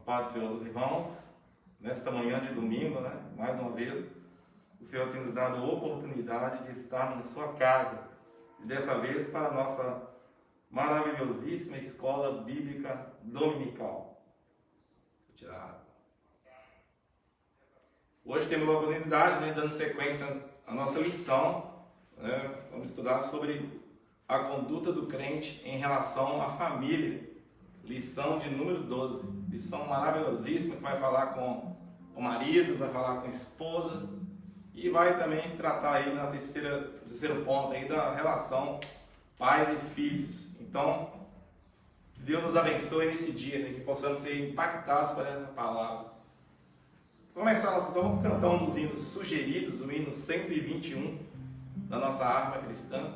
Paz do Senhor, os irmãos, nesta manhã de domingo, mais uma vez, o Senhor tem nos dado a oportunidade de estarmos na sua casa, e dessa vez para a nossa maravilhosíssima escola bíblica dominical. Vou tirar a água. Hoje temos a oportunidade, dando sequência à nossa lição, vamos estudar sobre a conduta do crente em relação à família. Lição de número 12, lição maravilhosíssima que vai falar com maridos, vai falar com esposas e vai também tratar aí no terceiro ponto aí da relação pais e filhos. Então, que Deus nos abençoe nesse dia, que possamos ser impactados por essa palavra. Começar nosso então, vamos cantar um dos hinos sugeridos, o hino 121 da nossa harpa cristã,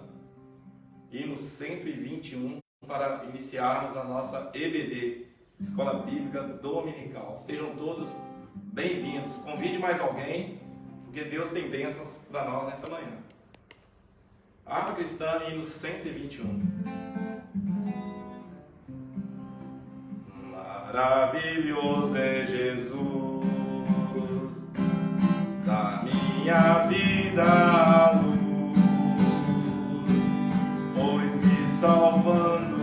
hino 121. Para iniciarmos a nossa EBD, Escola Bíblica Dominical. Sejam todos bem-vindos. Convide mais alguém, porque Deus tem bênçãos para nós nessa manhã. Harpa Cristã, hino 121. Maravilhoso é Jesus, da minha vida a luz, pois me salvando,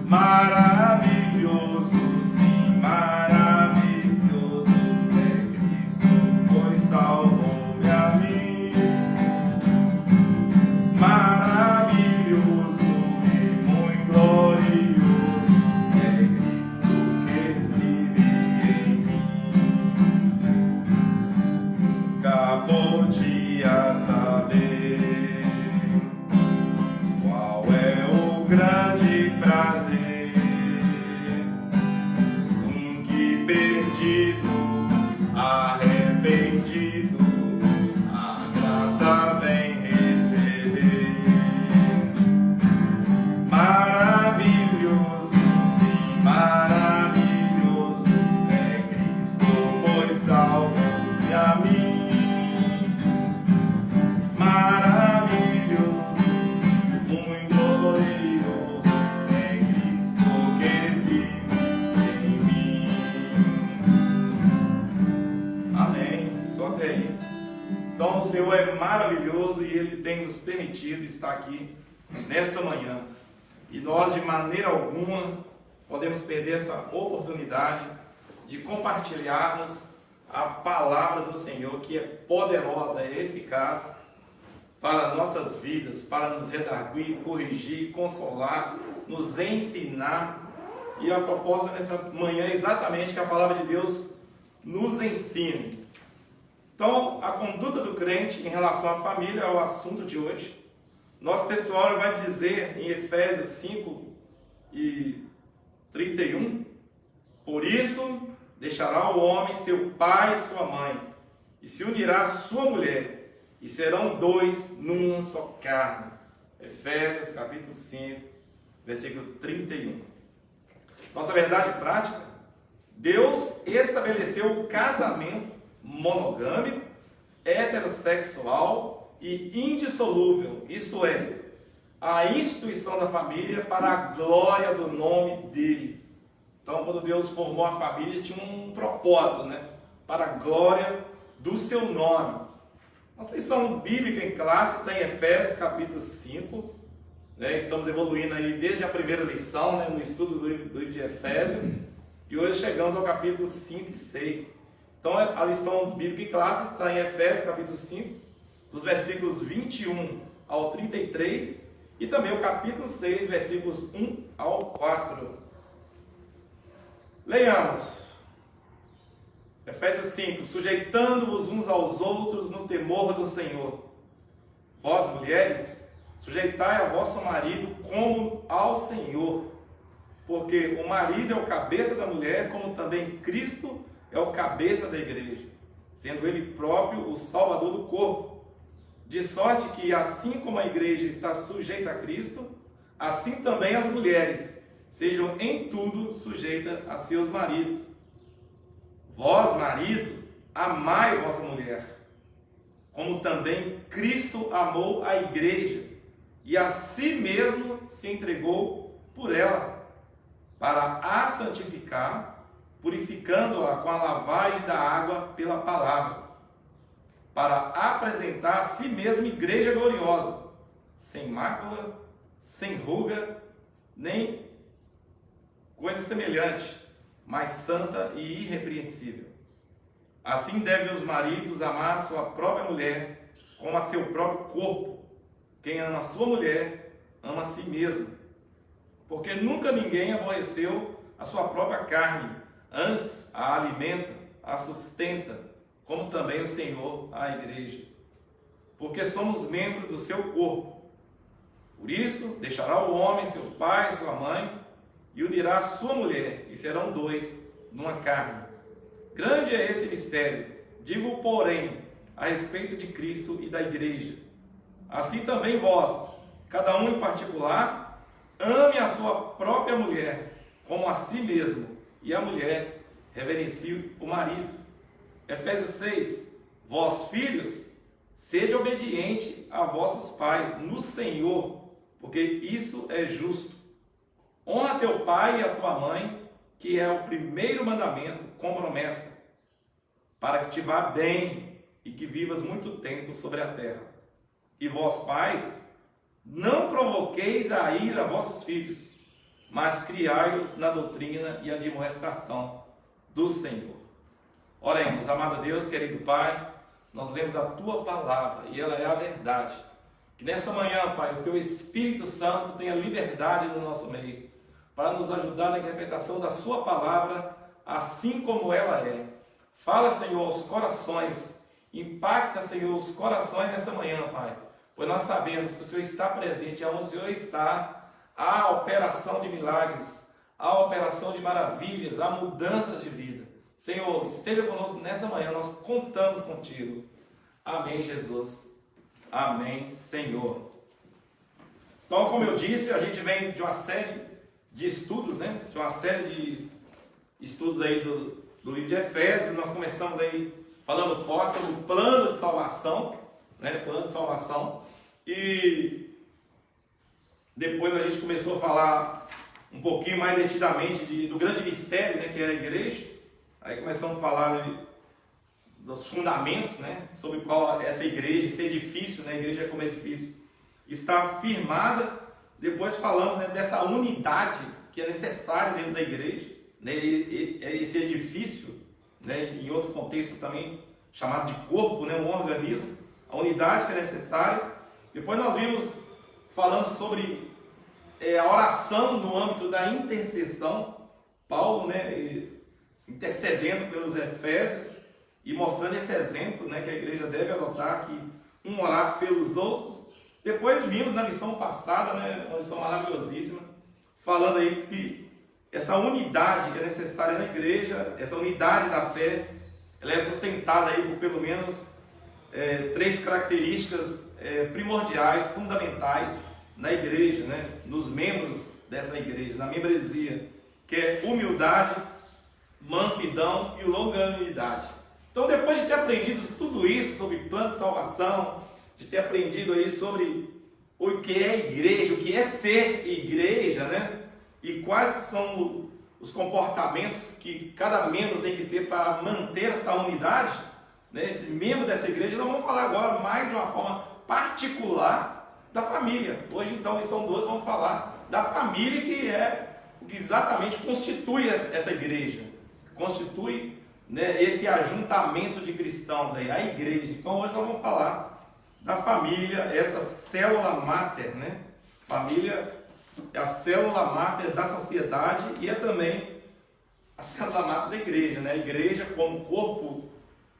maravilhoso, sim, maravilhoso é Cristo, pois salvou-me a mim. Maravilhoso e muito glorioso é Cristo que vive em mim. Nunca podia saber qual é o grande prazer perdido, arrependido, a graça vem receber. Maravilhoso, sim, maravilhoso é Cristo, pois salvou-me a mim. Maravilhoso, muito glorioso é Cristo que vive. Até aí. Então o Senhor é maravilhoso e Ele tem nos permitido estar aqui nessa manhã. E nós de maneira alguma podemos perder essa oportunidade de compartilharmos a palavra do Senhor, que é poderosa, é eficaz para nossas vidas, para nos redarguir, corrigir, consolar, nos ensinar. E a proposta nessa manhã é exatamente que a palavra de Deus nos ensine. Então, a conduta do crente em relação à família é o assunto de hoje. Nosso textuário vai dizer em Efésios 5 e 31, por isso deixará o homem seu pai e sua mãe, e se unirá à sua mulher, e serão dois numa só carne. Efésios capítulo 5, versículo 31. Nossa verdade prática, Deus estabeleceu o casamento monogâmico, heterossexual e indissolúvel, isto é, a instituição da família para a glória do nome dele. Então, quando Deus formou a família, tinha um propósito, para a glória do seu nome. Nossa lição bíblica em classe está em Efésios capítulo 5, estamos evoluindo aí desde a primeira lição, no estudo do livro de Efésios, e hoje chegamos ao capítulo 5 e 6. Então, a lição bíblica em classe está em Efésios capítulo 5, dos versículos 21 ao 33, e também o capítulo 6, versículos 1 ao 4. Leiamos. Efésios 5, sujeitando-vos uns aos outros no temor do Senhor. Vós, mulheres, sujeitai a vosso marido como ao Senhor, porque o marido é o cabeça da mulher, como também Cristo é o cabeça da igreja, sendo ele próprio o salvador do corpo. De sorte que, assim como a igreja está sujeita a Cristo, assim também as mulheres sejam em tudo sujeitas a seus maridos. Vós, marido, amai vossa mulher, como também Cristo amou a igreja e a si mesmo se entregou por ela, para a santificar, purificando-a com a lavagem da água pela palavra, para apresentar a si mesmo igreja gloriosa, sem mácula, sem ruga, nem coisa semelhante, mas santa e irrepreensível. Assim devem os maridos amar a sua própria mulher, como a seu próprio corpo. Quem ama a sua mulher, ama a si mesmo. Porque nunca ninguém aborreceu a sua própria carne, antes a alimenta, a sustenta, como também o Senhor a igreja. Porque somos membros do seu corpo. Por isso, deixará o homem seu pai e sua mãe, e unirá a sua mulher, e serão dois numa carne. Grande é esse mistério. Digo, porém, a respeito de Cristo e da igreja. Assim também vós, cada um em particular, ame a sua própria mulher, como a si mesmo, e a mulher reverencie o marido. Efésios 6. Vós, filhos, sede obediente a vossos pais no Senhor, porque isso é justo. Honra teu pai e a tua mãe, que é o primeiro mandamento com promessa, para que te vá bem e que vivas muito tempo sobre a terra. E vós, pais, não provoqueis a ira a vossos filhos, mas criai-os na doutrina e admoestação do Senhor. Oremos. Amado Deus, querido Pai, nós lemos a Tua palavra e ela é a verdade. Que nessa manhã, Pai, o Teu Espírito Santo tenha liberdade no nosso meio, para nos ajudar na interpretação da Sua palavra, assim como ela é. Fala, Senhor, aos corações, impacta, Senhor, os corações nesta manhã, Pai, pois nós sabemos que o Senhor está presente, aonde o Senhor está, há operação de milagres, há operação de maravilhas, há mudanças de vida. Senhor, esteja conosco nessa manhã, nós contamos contigo. Amém, Jesus. Amém, Senhor. Então, como eu disse, a gente vem de uma série de estudos, né? De uma série de estudos aí do livro de Efésios. Nós começamos aí falando forte sobre o plano de salvação, né? Plano de salvação. E depois a gente começou a falar um pouquinho mais detidamente do grande mistério, né? Que é a igreja. Aí começamos a falar dos fundamentos, né? Sobre qual essa igreja, esse edifício, né? A igreja como edifício está firmada. Depois falamos, né, dessa unidade que é necessária dentro da igreja, né? Esse edifício, né? Em outro contexto também chamado de corpo, né? Um organismo, a unidade que é necessária. Depois nós vimos falando sobre a oração no âmbito da intercessão. Paulo, né? Intercedendo pelos Efésios e mostrando esse exemplo, né, que a igreja deve adotar, que um orar pelos outros. Depois vimos na lição passada, né, uma lição maravilhosíssima, falando aí que essa unidade que é necessária na igreja, essa unidade da fé, ela é sustentada aí por pelo menos 3 características primordiais, fundamentais na igreja, né, nos membros dessa igreja, na membresia, que é humildade, mansidão e longanimidade. Então, depois de ter aprendido tudo isso sobre plano de salvação, de ter aprendido aí sobre o que é igreja, o que é ser igreja, né? E quais que são os comportamentos que cada membro tem que ter para manter essa unidade, né? Esse membro dessa igreja, nós vamos falar agora mais de uma forma particular da família. Hoje, então, lição 2, vamos falar da família, que é o que exatamente constitui essa igreja, constitui, né, esse ajuntamento de cristãos aí, a igreja. Então hoje nós vamos falar da família, essa célula máter, né? Família é a célula máter da sociedade e é também a célula máter da igreja, né? A igreja como corpo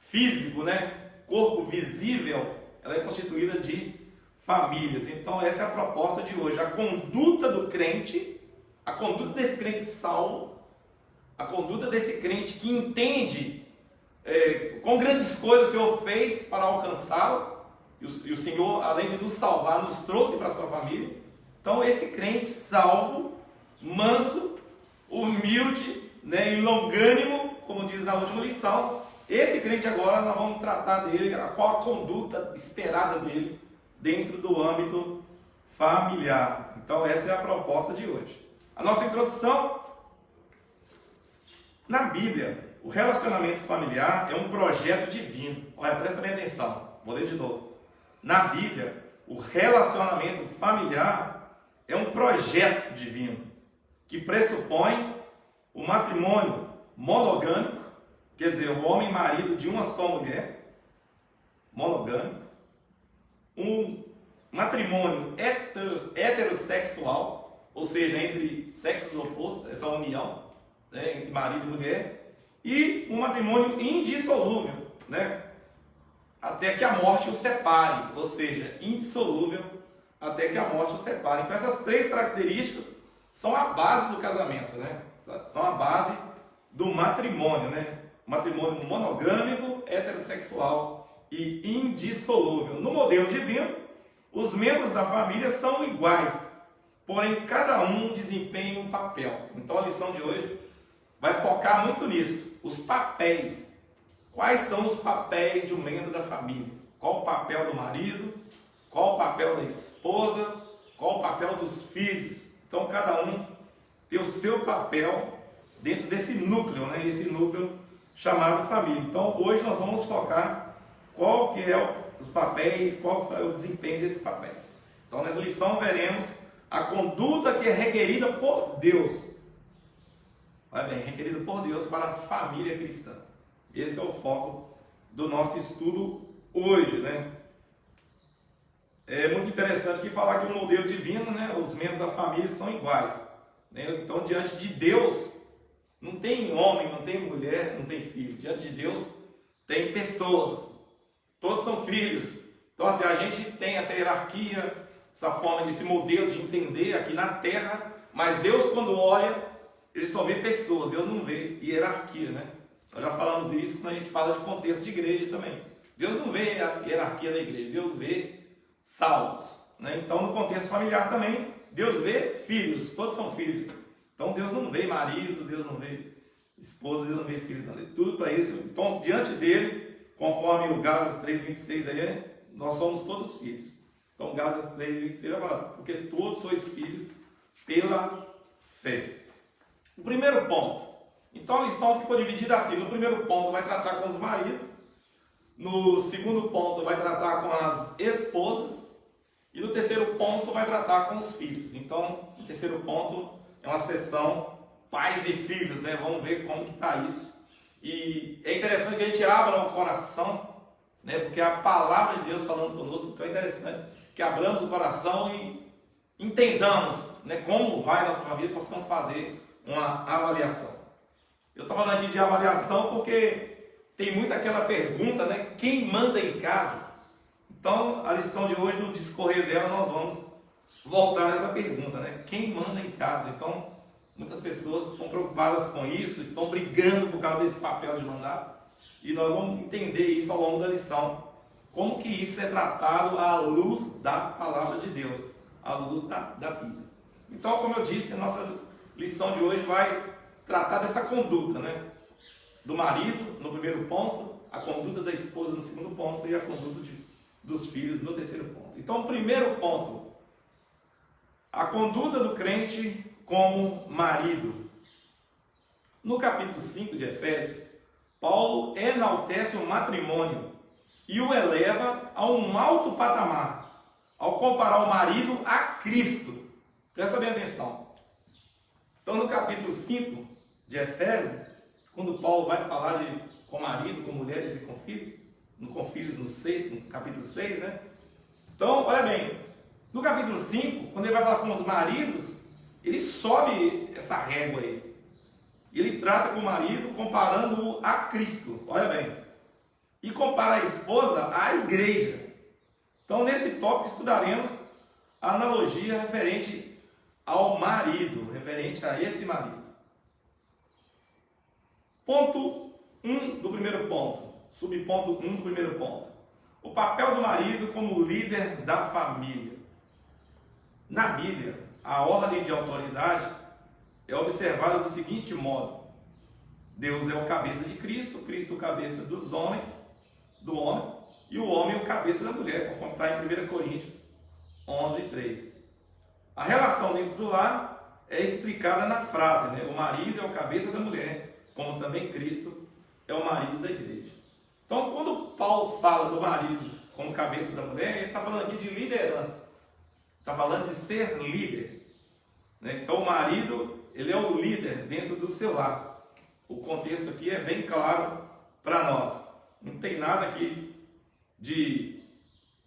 físico, né? Corpo visível, ela é constituída de famílias. Então essa é a proposta de hoje, a conduta do crente, a conduta desse crente salvo, a conduta desse crente que entende quão grandes coisas o Senhor fez para alcançá-lo, e o Senhor, além de nos salvar, nos trouxe para a sua família. Então esse crente salvo, manso, humilde, né, e longânimo, como diz na última lição, esse crente agora nós vamos tratar dele, qual a conduta esperada dele dentro do âmbito familiar. Então essa é a proposta de hoje. A nossa introdução: na Bíblia, o relacionamento familiar é um projeto divino. Olha, presta bem atenção, vou ler de novo. Na Bíblia, o relacionamento familiar é um projeto divino que pressupõe o matrimônio monogâmico, quer dizer, o homem e marido de uma só mulher, monogâmico, um matrimônio heterossexual, ou seja, entre sexos opostos, essa união, né, entre marido e mulher, e um matrimônio indissolúvel, né, até que a morte o separe, ou seja, indissolúvel até que a morte o separe. Então essas três características são a base do casamento, né? São a base do matrimônio, né? Matrimônio monogâmico, heterossexual e indissolúvel. No modelo divino, os membros da família são iguais, porém cada um desempenha um papel. Então a lição de hoje vai focar muito nisso, os papéis. Quais são os papéis de um membro da família? Qual o papel do marido? Qual o papel da esposa? Qual o papel dos filhos? Então cada um tem o seu papel dentro desse núcleo, né? Esse núcleo chamado família. Então hoje nós vamos focar qual que é os papéis, qual é o desempenho desses papéis. Então nessa lição veremos a conduta que é requerida por Deus. Vai bem, requerida por Deus para a família cristã. Esse é o foco do nosso estudo hoje, né? É muito interessante que falar que o modelo divino, né, os membros da família são iguais, né? Então, diante de Deus, não tem homem, não tem mulher, não tem filho. Diante de Deus, tem pessoas. Todos são filhos. Então, assim, a gente tem essa hierarquia, essa forma, esse modelo de entender aqui na Terra, mas Deus, quando olha, Ele só vê pessoas, Deus não vê hierarquia, né? Nós já falamos isso quando a gente fala de contexto de igreja também. Deus não vê a hierarquia da igreja, Deus vê salvos, né? Então, no contexto familiar também, Deus vê filhos, todos são filhos. Então, Deus não vê marido, Deus não vê esposa, Deus não vê filho, não vê tudo para isso. Então, diante dele, conforme o Gálatas 3,26 aí, nós somos todos filhos. Então, Gálatas 3,26 vai falar, porque todos sois filhos pela fé. O primeiro ponto. Então a lição ficou dividida assim: no primeiro ponto vai tratar com os maridos, no segundo ponto vai tratar com as esposas e no terceiro ponto vai tratar com os filhos. Então, o terceiro ponto é uma sessão pais e filhos, né? Vamos ver como que está isso. E é interessante que a gente abra o coração, né? Porque é a palavra de Deus falando conosco, então é interessante que abramos o coração e entendamos, né, como vai a nossa família, possamos fazer uma avaliação. Eu estou falando aqui de avaliação porque tem muito aquela pergunta, né? Quem manda em casa? Então, a lição de hoje, no discorrer dela, nós vamos voltar nessa pergunta, né? Quem manda em casa? Então, muitas pessoas estão preocupadas com isso, estão brigando por causa desse papel de mandar. E nós vamos entender isso ao longo da lição. Como que isso é tratado à luz da palavra de Deus, à luz da Bíblia. Então, como eu disse, a nossa lição de hoje vai tratar dessa conduta, né? Do marido no primeiro ponto, a conduta da esposa no segundo ponto e a conduta dos filhos no terceiro ponto. Então, o primeiro ponto, a conduta do crente como marido. No capítulo 5 de Efésios, Paulo enaltece o matrimônio e o eleva a um alto patamar, ao comparar o marido a Cristo. Presta bem atenção. Então, no capítulo 5 de Efésios, quando Paulo vai falar com marido, com mulheres e com filhos no capítulo 6, né? Então, olha bem, no capítulo 5, quando ele vai falar com os maridos, ele sobe essa régua aí. Ele trata com o marido comparando-o a Cristo, olha bem. E compara a esposa à igreja. Então, nesse tópico, estudaremos a analogia referente ao marido, referente a esse marido. Ponto 1 do primeiro ponto, subponto 1 do primeiro ponto. O papel do marido como líder da família. Na Bíblia, a ordem de autoridade é observada do seguinte modo: Deus é o cabeça de Cristo, Cristo o cabeça dos homens, do homem, e o homem o cabeça da mulher, conforme está em 1 Coríntios 11:3. A relação dentro do lar é explicada na frase, né? O marido é o cabeça da mulher, como também Cristo é o marido da igreja. Então, quando Paulo fala do marido como cabeça da mulher, ele está falando aqui de liderança, está falando de ser líder, né? Então, o marido, ele é o líder dentro do seu lar. O contexto aqui é bem claro para nós. Não tem nada aqui de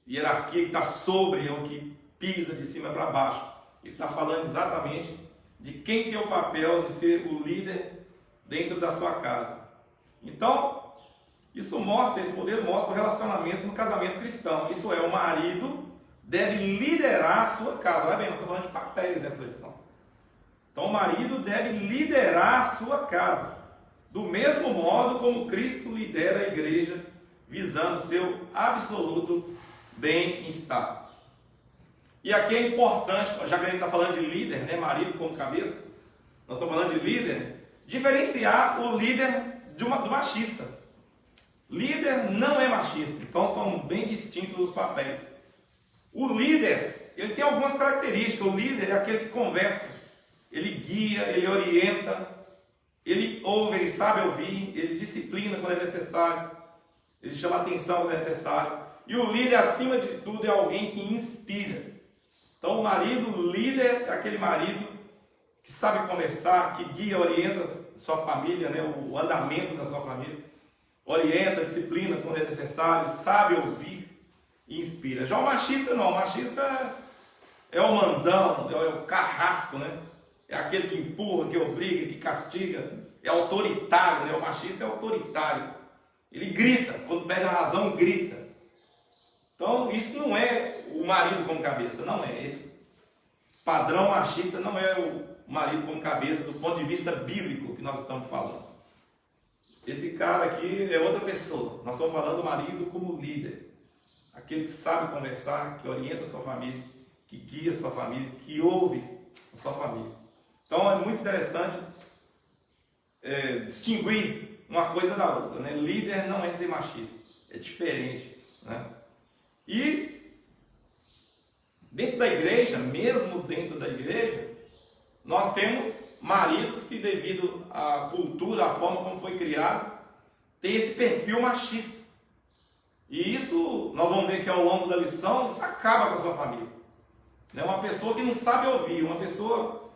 hierarquia que está sobre ou que pisa de cima para baixo. Ele está falando exatamente de quem tem o papel de ser o líder dentro da sua casa. Então, esse modelo mostra o relacionamento no casamento cristão. Isso é, o marido deve liderar a sua casa. Olha bem, nós estamos falando de papéis nessa lição. Então, o marido deve liderar a sua casa, do mesmo modo como Cristo lidera a igreja, visando seu absoluto bem-estar. E aqui é importante, já que a gente está falando de líder, né, marido como cabeça, nós estamos falando de líder, diferenciar o líder do machista. Líder não é machista, então são bem distintos os papéis. O líder, ele tem algumas características. O líder é aquele que conversa, ele guia, ele orienta, ele ouve, ele sabe ouvir, ele disciplina quando é necessário, ele chama atenção quando é necessário. E o líder, acima de tudo, é alguém que inspira. Então, o marido líder é aquele marido que sabe conversar, que guia, orienta sua família, né, o andamento da sua família, orienta, disciplina quando é necessário, sabe ouvir e inspira. Já o machista não, o machista é o mandão, é o carrasco, né? É aquele que empurra, que obriga, que castiga, é autoritário, né? O machista é autoritário, ele grita, quando perde a razão, grita. Então, isso não é o marido como cabeça, não é. Esse padrão machista não é o marido como cabeça do ponto de vista bíblico que nós estamos falando. Esse cara aqui é outra pessoa. Nós estamos falando do marido como líder, aquele que sabe conversar, que orienta a sua família, que guia a sua família, que ouve a sua família. Então, é muito interessante distinguir uma coisa da outra, né? Líder não é ser machista, é diferente, né? E dentro da igreja, mesmo dentro da igreja, nós temos maridos que, devido à cultura, à forma como foi criado, tem esse perfil machista. E isso, nós vamos ver que ao longo da lição, isso acaba com a sua família. Uma pessoa que não sabe ouvir, uma pessoa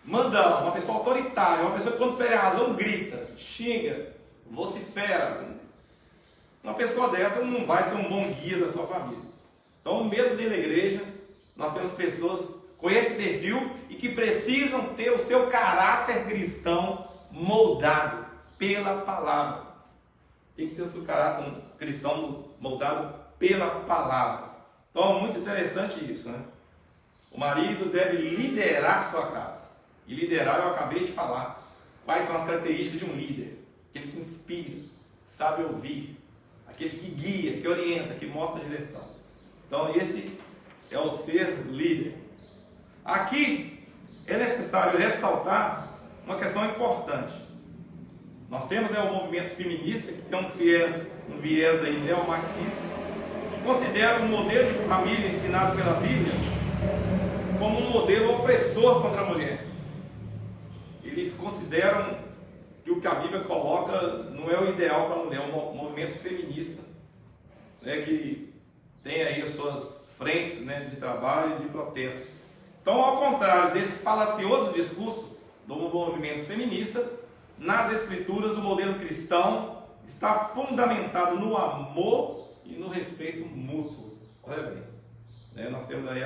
mandão, uma pessoa autoritária, uma pessoa que quando perde a razão grita, xinga, vocifera. Uma pessoa dessa não vai ser um bom guia da sua família. Então, mesmo dentro da igreja, nós temos pessoas com esse perfil e que precisam ter o seu caráter cristão moldado pela palavra. Tem que ter o seu caráter cristão moldado pela palavra. Então, é muito interessante isso, né? O marido deve liderar a sua casa. E liderar, eu acabei de falar, quais são as características de um líder. Aquele que inspira, sabe ouvir, aquele que guia, que orienta, que mostra a direção. Então, esse é o ser líder. Aqui é necessário ressaltar uma questão importante. Nós temos o movimento feminista, que tem um viés aí neomarxista, que considera o modelo de família ensinado pela Bíblia como um modelo opressor contra a mulher. Eles consideram que o que a Bíblia coloca não é o ideal para a mulher. O movimento feminista, né, que tem aí as suas frentes, né, de trabalho e de protesto. Então, ao contrário desse falacioso discurso do movimento feminista, nas Escrituras o modelo cristão está fundamentado no amor e no respeito mútuo. Olha bem, né, nós temos aí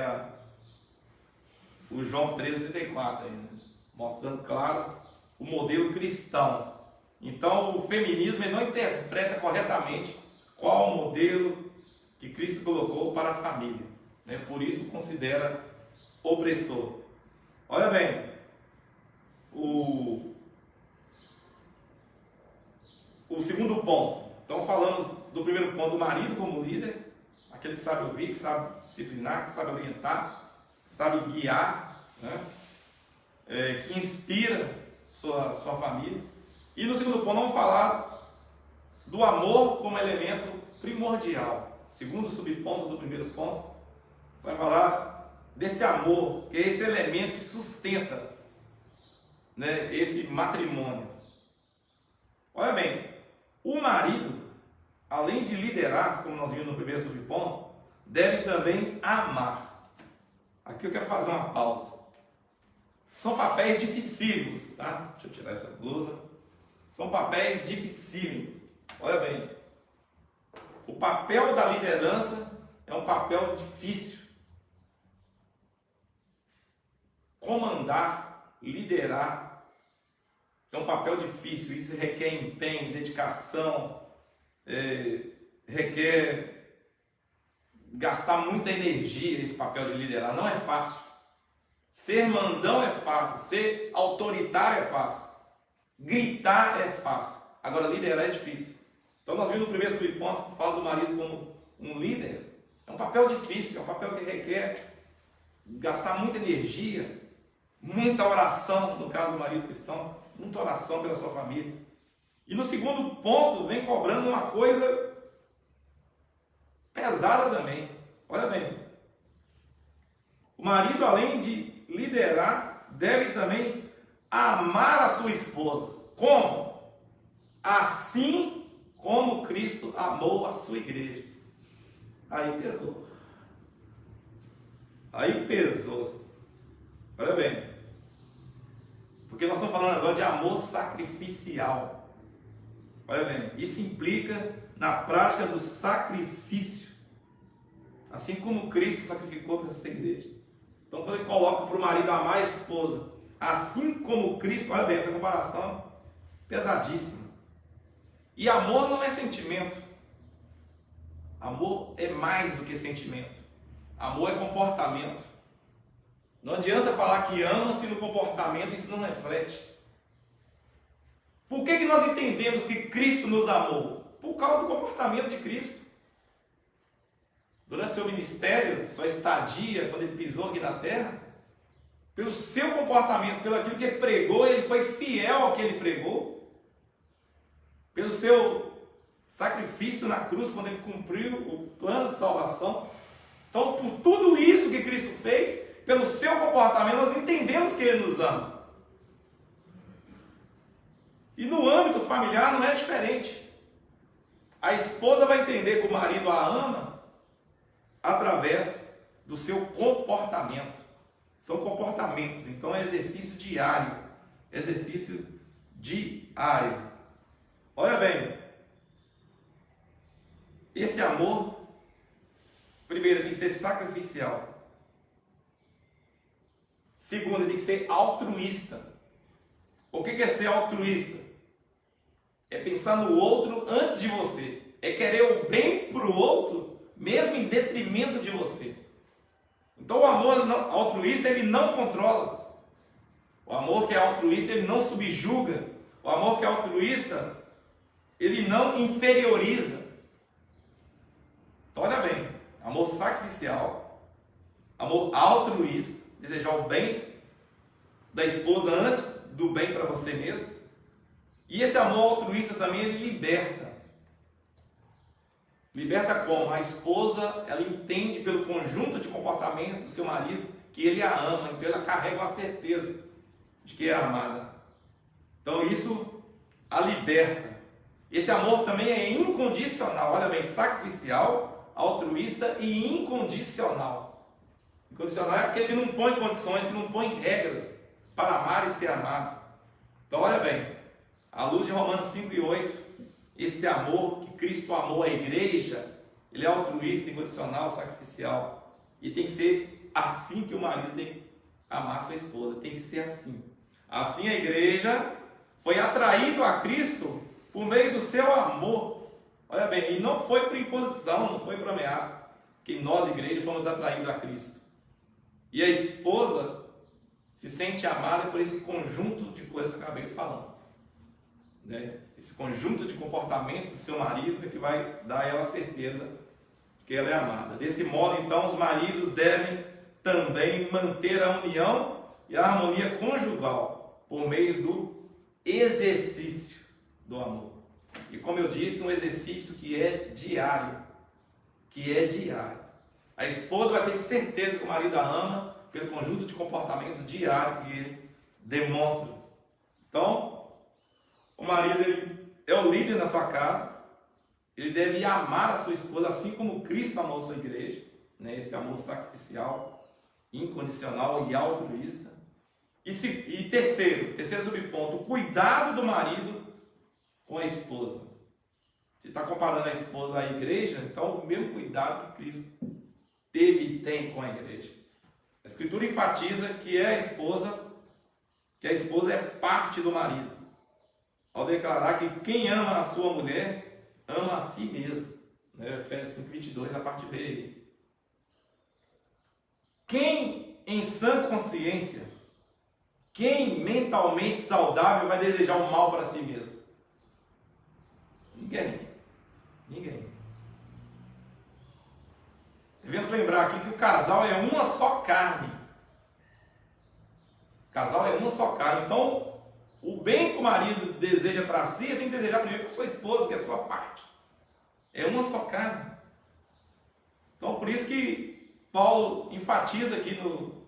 o João 13:34 aí, né, mostrando claro o modelo cristão. Então, o feminismo ele não interpreta corretamente qual o modelo que Cristo colocou para a família, né? Por isso considera opressor. Olha bem, o segundo ponto. Então, falamos do primeiro ponto, do marido como líder, aquele que sabe ouvir, que sabe disciplinar, que sabe orientar, que sabe guiar, né? Que inspira sua família. E no segundo ponto vamos falar do amor como elemento primordial. Segundo subponto do primeiro ponto, vai falar desse amor, que é esse elemento que sustenta, né, esse matrimônio. Olha bem, o marido, além de liderar, como nós vimos no primeiro subponto, deve também amar. Aqui eu quero fazer uma pausa. São papéis dificílimos, tá? Deixa eu tirar essa blusa. São papéis dificílimos. Olha bem, o papel da liderança é um papel difícil. Comandar, liderar, é um papel difícil. Isso requer empenho, dedicação, requer gastar muita energia esse papel de liderar. Não é fácil. Ser mandão é fácil, ser autoritário é fácil, gritar é fácil. Agora liderar é difícil. Então nós vimos no primeiro subponto que fala do marido como um líder. É um papel difícil, é um papel que requer gastar muita energia, muita oração, no caso do marido cristão, muita oração pela sua família. E no segundo ponto vem cobrando uma coisa pesada também. Olha bem, o marido, além de liderar, deve também amar a sua esposa. Como? Assim como Cristo amou a sua igreja. Aí pesou. Aí pesou. Olha bem, porque nós estamos falando agora de amor sacrificial. Olha bem, isso implica na prática do sacrifício, assim como Cristo sacrificou para essa igreja. Então, quando ele coloca para o marido amar a esposa, assim como Cristo, olha bem, essa comparação pesadíssima. E amor não é sentimento. Amor é mais do que sentimento. Amor é comportamento. Não adianta falar que ama se no comportamento isso não reflete. Por que nós entendemos que Cristo nos amou? Por causa do comportamento de Cristo. Durante seu ministério, sua estadia, quando ele pisou aqui na terra, pelo seu comportamento, pelo aquilo que ele pregou, ele foi fiel ao que ele pregou. Pelo seu sacrifício na cruz, quando ele cumpriu o plano de salvação. Então, por tudo isso que Cristo fez, pelo seu comportamento, nós entendemos que ele nos ama. E no âmbito familiar não é diferente. A esposa vai entender que o marido a ama através do seu comportamento. São comportamentos, então é exercício diário. Exercício diário. Olha bem, esse amor, primeiro, tem que ser sacrificial. Segundo, tem que ser altruísta. O que é ser altruísta? É pensar no outro antes de você. É querer o bem para o outro, mesmo em detrimento de você. Então o amor altruísta, ele não controla. O amor que é altruísta, ele não subjuga. O amor que é altruísta, ele não inferioriza. Então olha bem, amor sacrificial, amor altruísta, desejar o bem da esposa antes do bem para você mesmo. E esse amor altruísta também, ele liberta. Liberta como? A esposa, ela entende pelo conjunto de comportamentos do seu marido que ele a ama, então ela carrega a certeza de que é amada. Então isso a liberta. Esse amor também é incondicional, olha bem, sacrificial, altruísta e incondicional. Incondicional é aquele que não põe condições, que não põe regras para amar e ser amado. Então olha bem, à luz de Romanos 5 e 8, esse amor que Cristo amou a igreja, ele é altruísta, incondicional, sacrificial. E tem que ser assim que o marido tem que amar a sua esposa, tem que ser assim. Assim a igreja foi atraída a Cristo por meio do seu amor. Olha bem, e não foi por imposição, não foi por ameaça, que nós, igreja, fomos atraídos a Cristo. E a esposa se sente amada por esse conjunto de coisas que eu acabei falando. Né? Esse conjunto de comportamentos do seu marido é que vai dar a ela a certeza de que ela é amada. Desse modo, então, os maridos devem também manter a união e a harmonia conjugal por meio do exercício do amor. E como eu disse, um exercício que é diário. Que é diário. A esposa vai ter certeza que o marido a ama pelo conjunto de comportamentos diários que ele demonstra. Então, o marido ele é o líder na sua casa. Ele deve amar a sua esposa assim como Cristo amou a sua igreja, né? Esse amor sacrificial, incondicional e altruísta. E terceiro subponto, o cuidado do marido com a esposa. Se está comparando a esposa à igreja, então o mesmo cuidado que Cristo teve e tem com a igreja. A Escritura enfatiza que a esposa é parte do marido, ao declarar que quem ama a sua mulher, ama a si mesmo. Né? Efésios 5:22, a parte B. Quem em sã consciência, quem mentalmente saudável vai desejar o mal para si mesmo? Ninguém. Devemos lembrar aqui que o casal é uma só carne. O casal é uma só carne. Então, o bem que o marido deseja para si, ele tem que desejar primeiro para sua esposa, que é a sua parte. É uma só carne. Então, por isso que Paulo enfatiza aqui no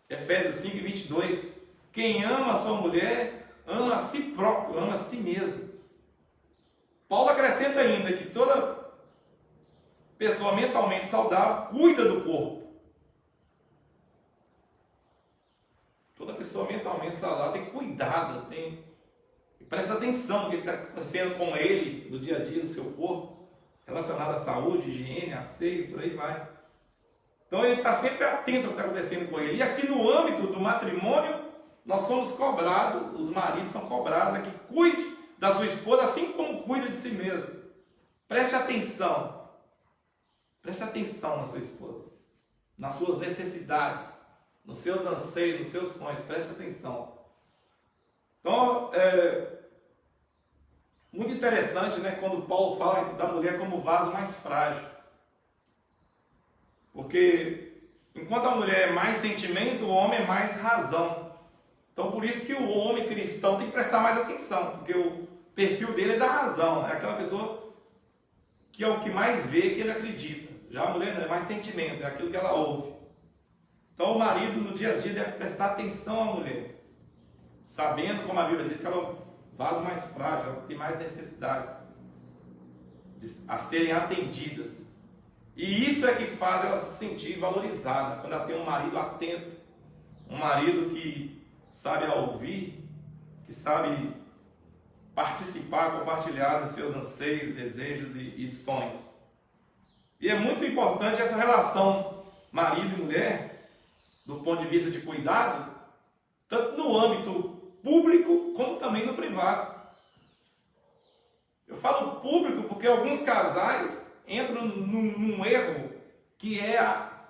Efésios 5:22, quem ama a sua mulher, ama a si próprio, ama a si mesmo. Paulo acrescenta ainda que toda pessoa mentalmente saudável cuida do corpo. Toda pessoa mentalmente saudável tem cuidado, presta atenção no que está acontecendo com ele no dia a dia, no seu corpo, relacionado à saúde, higiene, asseio, por aí vai. Então ele está sempre atento ao que está acontecendo com ele. E aqui no âmbito do matrimônio, nós somos cobrados, os maridos são cobrados a que cuide da sua esposa assim como cuida de si mesmo. Preste atenção na sua esposa, nas suas necessidades, nos seus anseios, nos seus sonhos. Preste atenção. Então, muito interessante, né, quando Paulo fala da mulher como vaso mais frágil. Porque enquanto a mulher é mais sentimento, o homem é mais razão. Então, por isso que o homem cristão tem que prestar mais atenção, porque o perfil dele é da razão, é aquela pessoa que é o que mais vê, que ele acredita. Já a mulher não, é mais sentimento, é aquilo que ela ouve. Então, o marido no dia a dia deve prestar atenção à mulher, sabendo, como a Bíblia diz, que ela é um vaso mais frágil, ela tem mais necessidades a serem atendidas. E isso é que faz ela se sentir valorizada, quando ela tem um marido atento, um marido que sabe ouvir, que sabe participar, compartilhar dos seus anseios, desejos e sonhos. E é muito importante essa relação marido e mulher, do ponto de vista de cuidado, tanto no âmbito público como também no privado. Eu falo público porque alguns casais entram num erro que é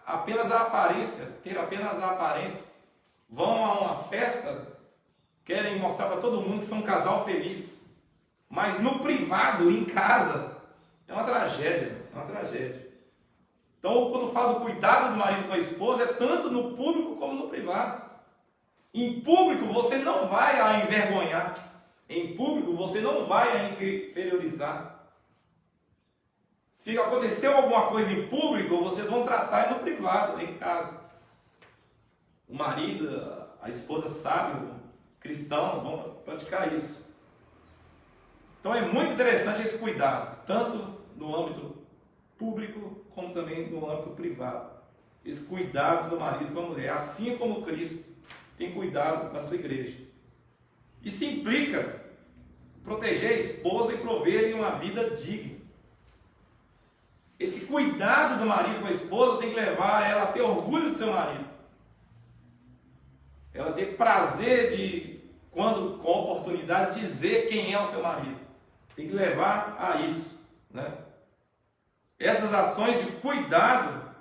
apenas a aparência, ter apenas a aparência. Vão a uma festa, querem mostrar para todo mundo que são um casal feliz. Mas no privado, em casa, é uma tragédia, Então, quando eu falo do cuidado do marido com a esposa, é tanto no público como no privado. Em público, você não vai a envergonhar. Em público, você não vai a inferiorizar. Se aconteceu alguma coisa em público, vocês vão tratar no privado, em casa. O marido, a esposa sábio, cristãos vão praticar isso. Então é muito interessante esse cuidado, tanto no âmbito público como também no âmbito privado. Esse cuidado do marido com a mulher, assim como Cristo tem cuidado da sua igreja. Isso implica proteger a esposa e prover-lhe uma vida digna. Esse cuidado do marido com a esposa tem que levar ela a ter orgulho do seu marido. Ela ter prazer de, quando com oportunidade, dizer quem é o seu marido. Tem que levar a isso, né? Essas ações de cuidado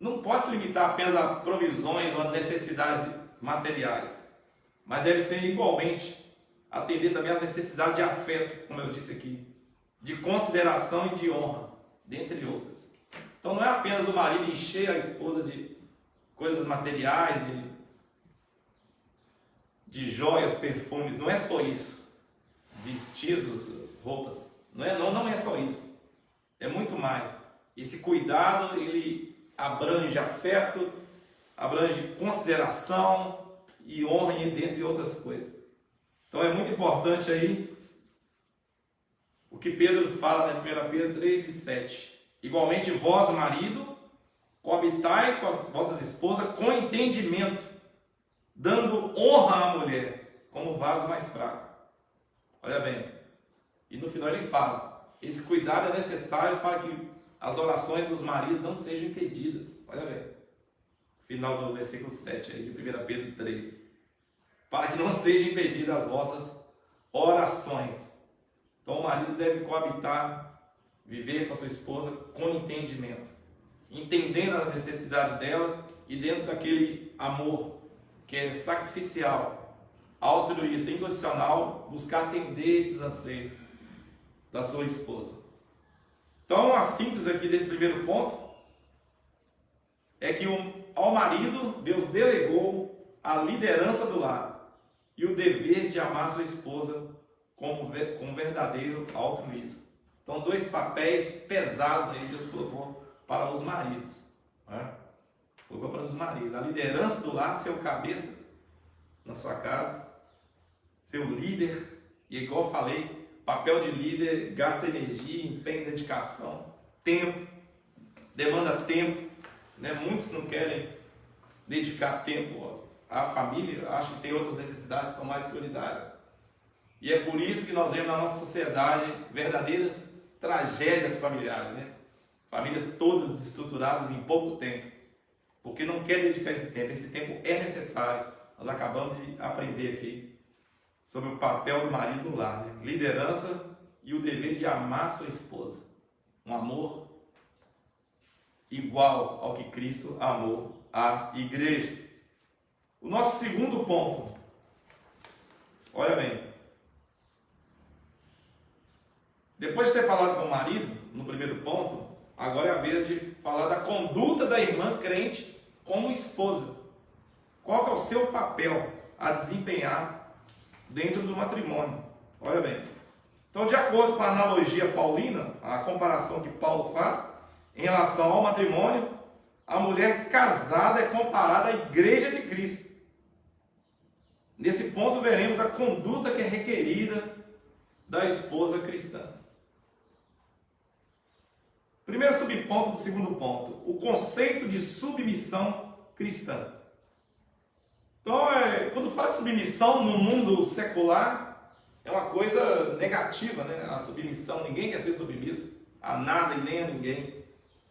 não podem se limitar apenas a provisões ou a necessidades materiais, mas deve ser igualmente atender também às necessidades de afeto, como eu disse aqui, de consideração e de honra, dentre outras. Então não é apenas o marido encher a esposa de coisas materiais, de joias, perfumes, não é só isso. Vestidos, roupas, não é só isso. É muito mais. Esse cuidado, ele abrange afeto, abrange consideração e honra, dentre outras coisas. Então é muito importante aí o que Pedro fala na 1 Pedro 3:7. Igualmente vós, marido, coabitai com as vossas esposas com entendimento, dando honra à mulher como vaso mais fraco. Olha bem. E no final ele fala, esse cuidado é necessário para que as orações dos maridos não sejam impedidas. Olha bem. Final do versículo 7 aí de 1 Pedro 3. Para que não sejam impedidas as vossas orações. Então o marido deve coabitar, viver com a sua esposa com entendimento, entendendo a necessidade dela e dentro daquele amor que é sacrificial, altruísta, incondicional, buscar atender esses anseios da sua esposa. Então a síntese aqui desse primeiro ponto é que ao marido Deus delegou a liderança do lar e o dever de amar sua esposa como verdadeiro altruísmo. Então, dois papéis pesados aí Deus colocou para os maridos. Né? Colocou para os maridos. A liderança do lar, seu cabeça na sua casa, seu líder. E igual eu falei, papel de líder gasta energia, empenho, dedicação, tempo, demanda tempo. Né? Muitos não querem dedicar tempo à família, acham que tem outras necessidades que são mais prioridades. E é por isso que nós vemos na nossa sociedade verdadeiras tragédias familiares, né? Famílias todas desestruturadas em pouco tempo, porque não quer dedicar esse tempo. Esse tempo é necessário. Nós acabamos de aprender aqui sobre o papel do marido no lar, né? Liderança e o dever de amar sua esposa. Um amor igual ao que Cristo amou a igreja. O nosso segundo ponto, olha bem, depois de ter falado com o marido, no primeiro ponto, agora é a vez de falar da conduta da irmã crente como esposa. Qual que é o seu papel a desempenhar dentro do matrimônio? Olha bem. Então, de acordo com a analogia paulina, a comparação que Paulo faz, em relação ao matrimônio, a mulher casada é comparada à igreja de Cristo. Nesse ponto, veremos a conduta que é requerida da esposa cristã. Primeiro subponto do segundo ponto, o conceito de submissão cristã. Então, quando fala de submissão no mundo secular, é uma coisa negativa, né? A submissão, ninguém quer ser submisso a nada e nem a ninguém.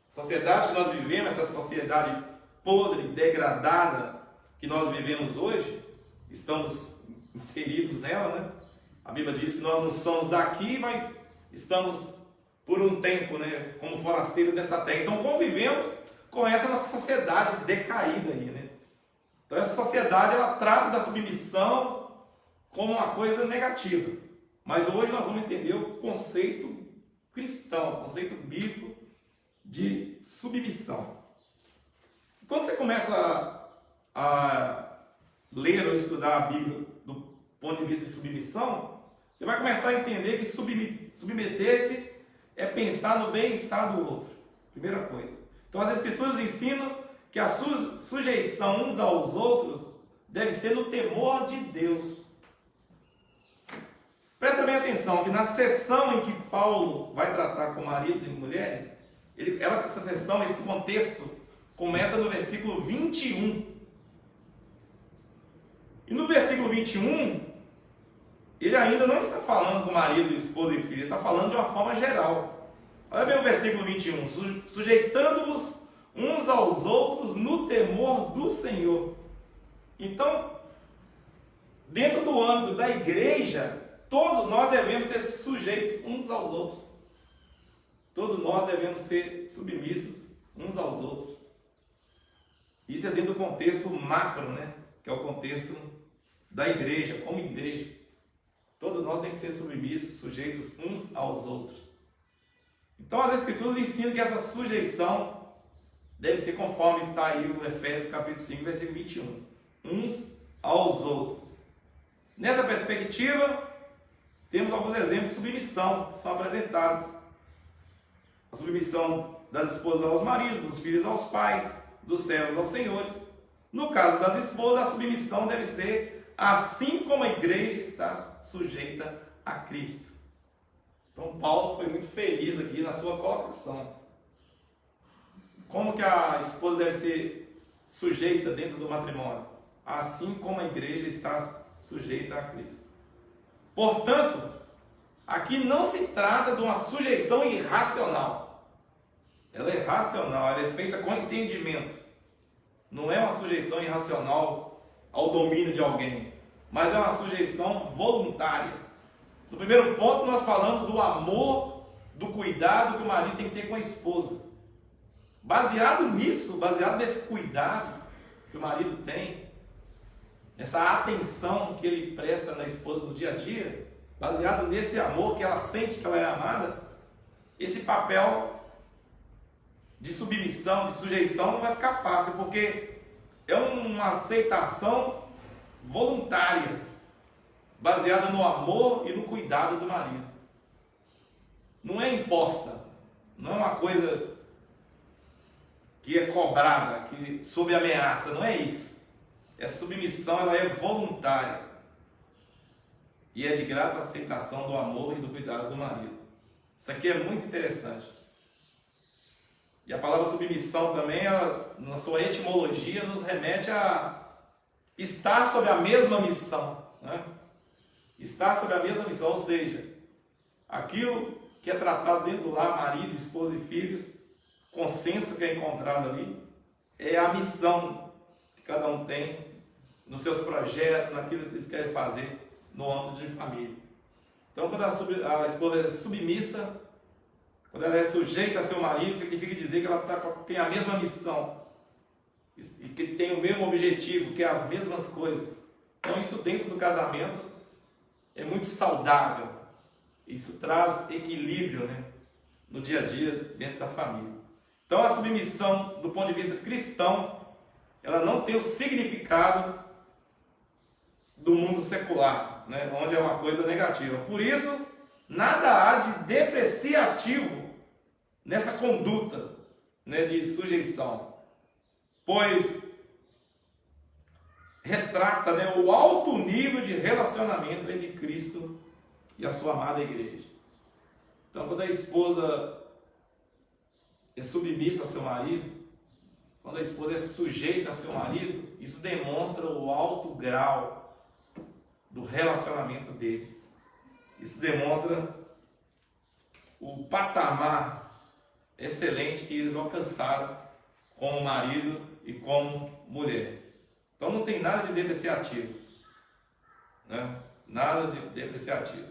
A sociedade que nós vivemos, essa sociedade podre, degradada que nós vivemos hoje, estamos inseridos nela, né? A Bíblia diz que nós não somos daqui, mas estamos por um tempo, né, como forasteiros dessa terra. Então convivemos com essa nossa sociedade decaída aí, né? Então essa sociedade, ela trata da submissão como uma coisa negativa. Mas hoje nós vamos entender o conceito cristão, o conceito bíblico de submissão. Quando você começa a ler ou estudar a Bíblia do ponto de vista de submissão, você vai começar a entender que submeter-se é pensar no bem-estar do outro. Primeira coisa. Então as Escrituras ensinam que a sujeição uns aos outros deve ser no temor de Deus. Presta bem atenção que na sessão em que Paulo vai tratar com maridos e mulheres, essa sessão, esse contexto, começa no versículo 21. E no versículo 21, ele ainda não está falando com marido, esposa e filho, ele está falando de uma forma geral. Olha bem o versículo 21. Sujeitando-vos uns aos outros no temor do Senhor. Então, dentro do âmbito da igreja, todos nós devemos ser sujeitos uns aos outros. Todos nós devemos ser submissos uns aos outros. Isso é dentro do contexto macro, né? Que é o contexto da igreja, como igreja. Todos nós temos que ser submissos, sujeitos uns aos outros. Então as Escrituras ensinam que essa sujeição deve ser conforme está aí o Efésios capítulo 5, versículo 21. Uns aos outros. Nessa perspectiva, temos alguns exemplos de submissão que são apresentados. A submissão das esposas aos maridos, dos filhos aos pais, dos servos aos senhores. No caso das esposas, a submissão deve ser assim como a igreja está sujeita a Cristo. Então Paulo foi muito feliz aqui na sua colocação. Como que a esposa deve ser sujeita dentro do matrimônio? Assim como a igreja está sujeita a Cristo. Portanto, aqui não se trata de uma sujeição irracional. Ela é racional, ela é feita com entendimento. Não é uma sujeição irracional ao domínio de alguém, mas é uma sujeição voluntária. No primeiro ponto, nós falamos do amor, do cuidado que o marido tem que ter com a esposa. Baseado nisso, baseado nesse cuidado que o marido tem, essa atenção que ele presta na esposa no dia a dia, baseado nesse amor que ela sente que ela é amada, esse papel de submissão, de sujeição não vai ficar fácil, porque é uma aceitação voluntária, baseada no amor e no cuidado do marido. Não é imposta, não é uma coisa que é cobrada, que sob ameaça, não é isso. Essa submissão ela é voluntária e é de grata aceitação do amor e do cuidado do marido. Isso aqui é muito interessante. E a palavra submissão também, ela, na sua etimologia, nos remete a estar sob a mesma missão, né? Estar sob a mesma missão, ou seja, aquilo que é tratado dentro do lar, marido, esposa e filhos, consenso que é encontrado ali, é a missão que cada um tem nos seus projetos, naquilo que eles querem fazer no âmbito de família. Então, quando a esposa é submissa, quando ela é sujeita a seu marido, significa dizer que ela tem a mesma missão e que tem o mesmo objetivo, que é as mesmas coisas. Então, isso dentro do casamento é muito saudável. Isso traz equilíbrio, né, no dia a dia dentro da família. Então, a submissão, do ponto de vista cristão, ela não tem o significado do mundo secular, né, onde é uma coisa negativa. Por isso, nada há de depreciativo nessa conduta, né, de sujeição, pois retrata, né, o alto nível de relacionamento entre Cristo e a sua amada igreja. Então, quando a esposa é submissa a seu marido, quando a esposa é sujeita a seu marido, isso demonstra o alto grau do relacionamento deles. Isso demonstra o patamar excelente que eles alcançaram como marido e como mulher. Então não tem nada de depreciativo, né? Nada de depreciativo.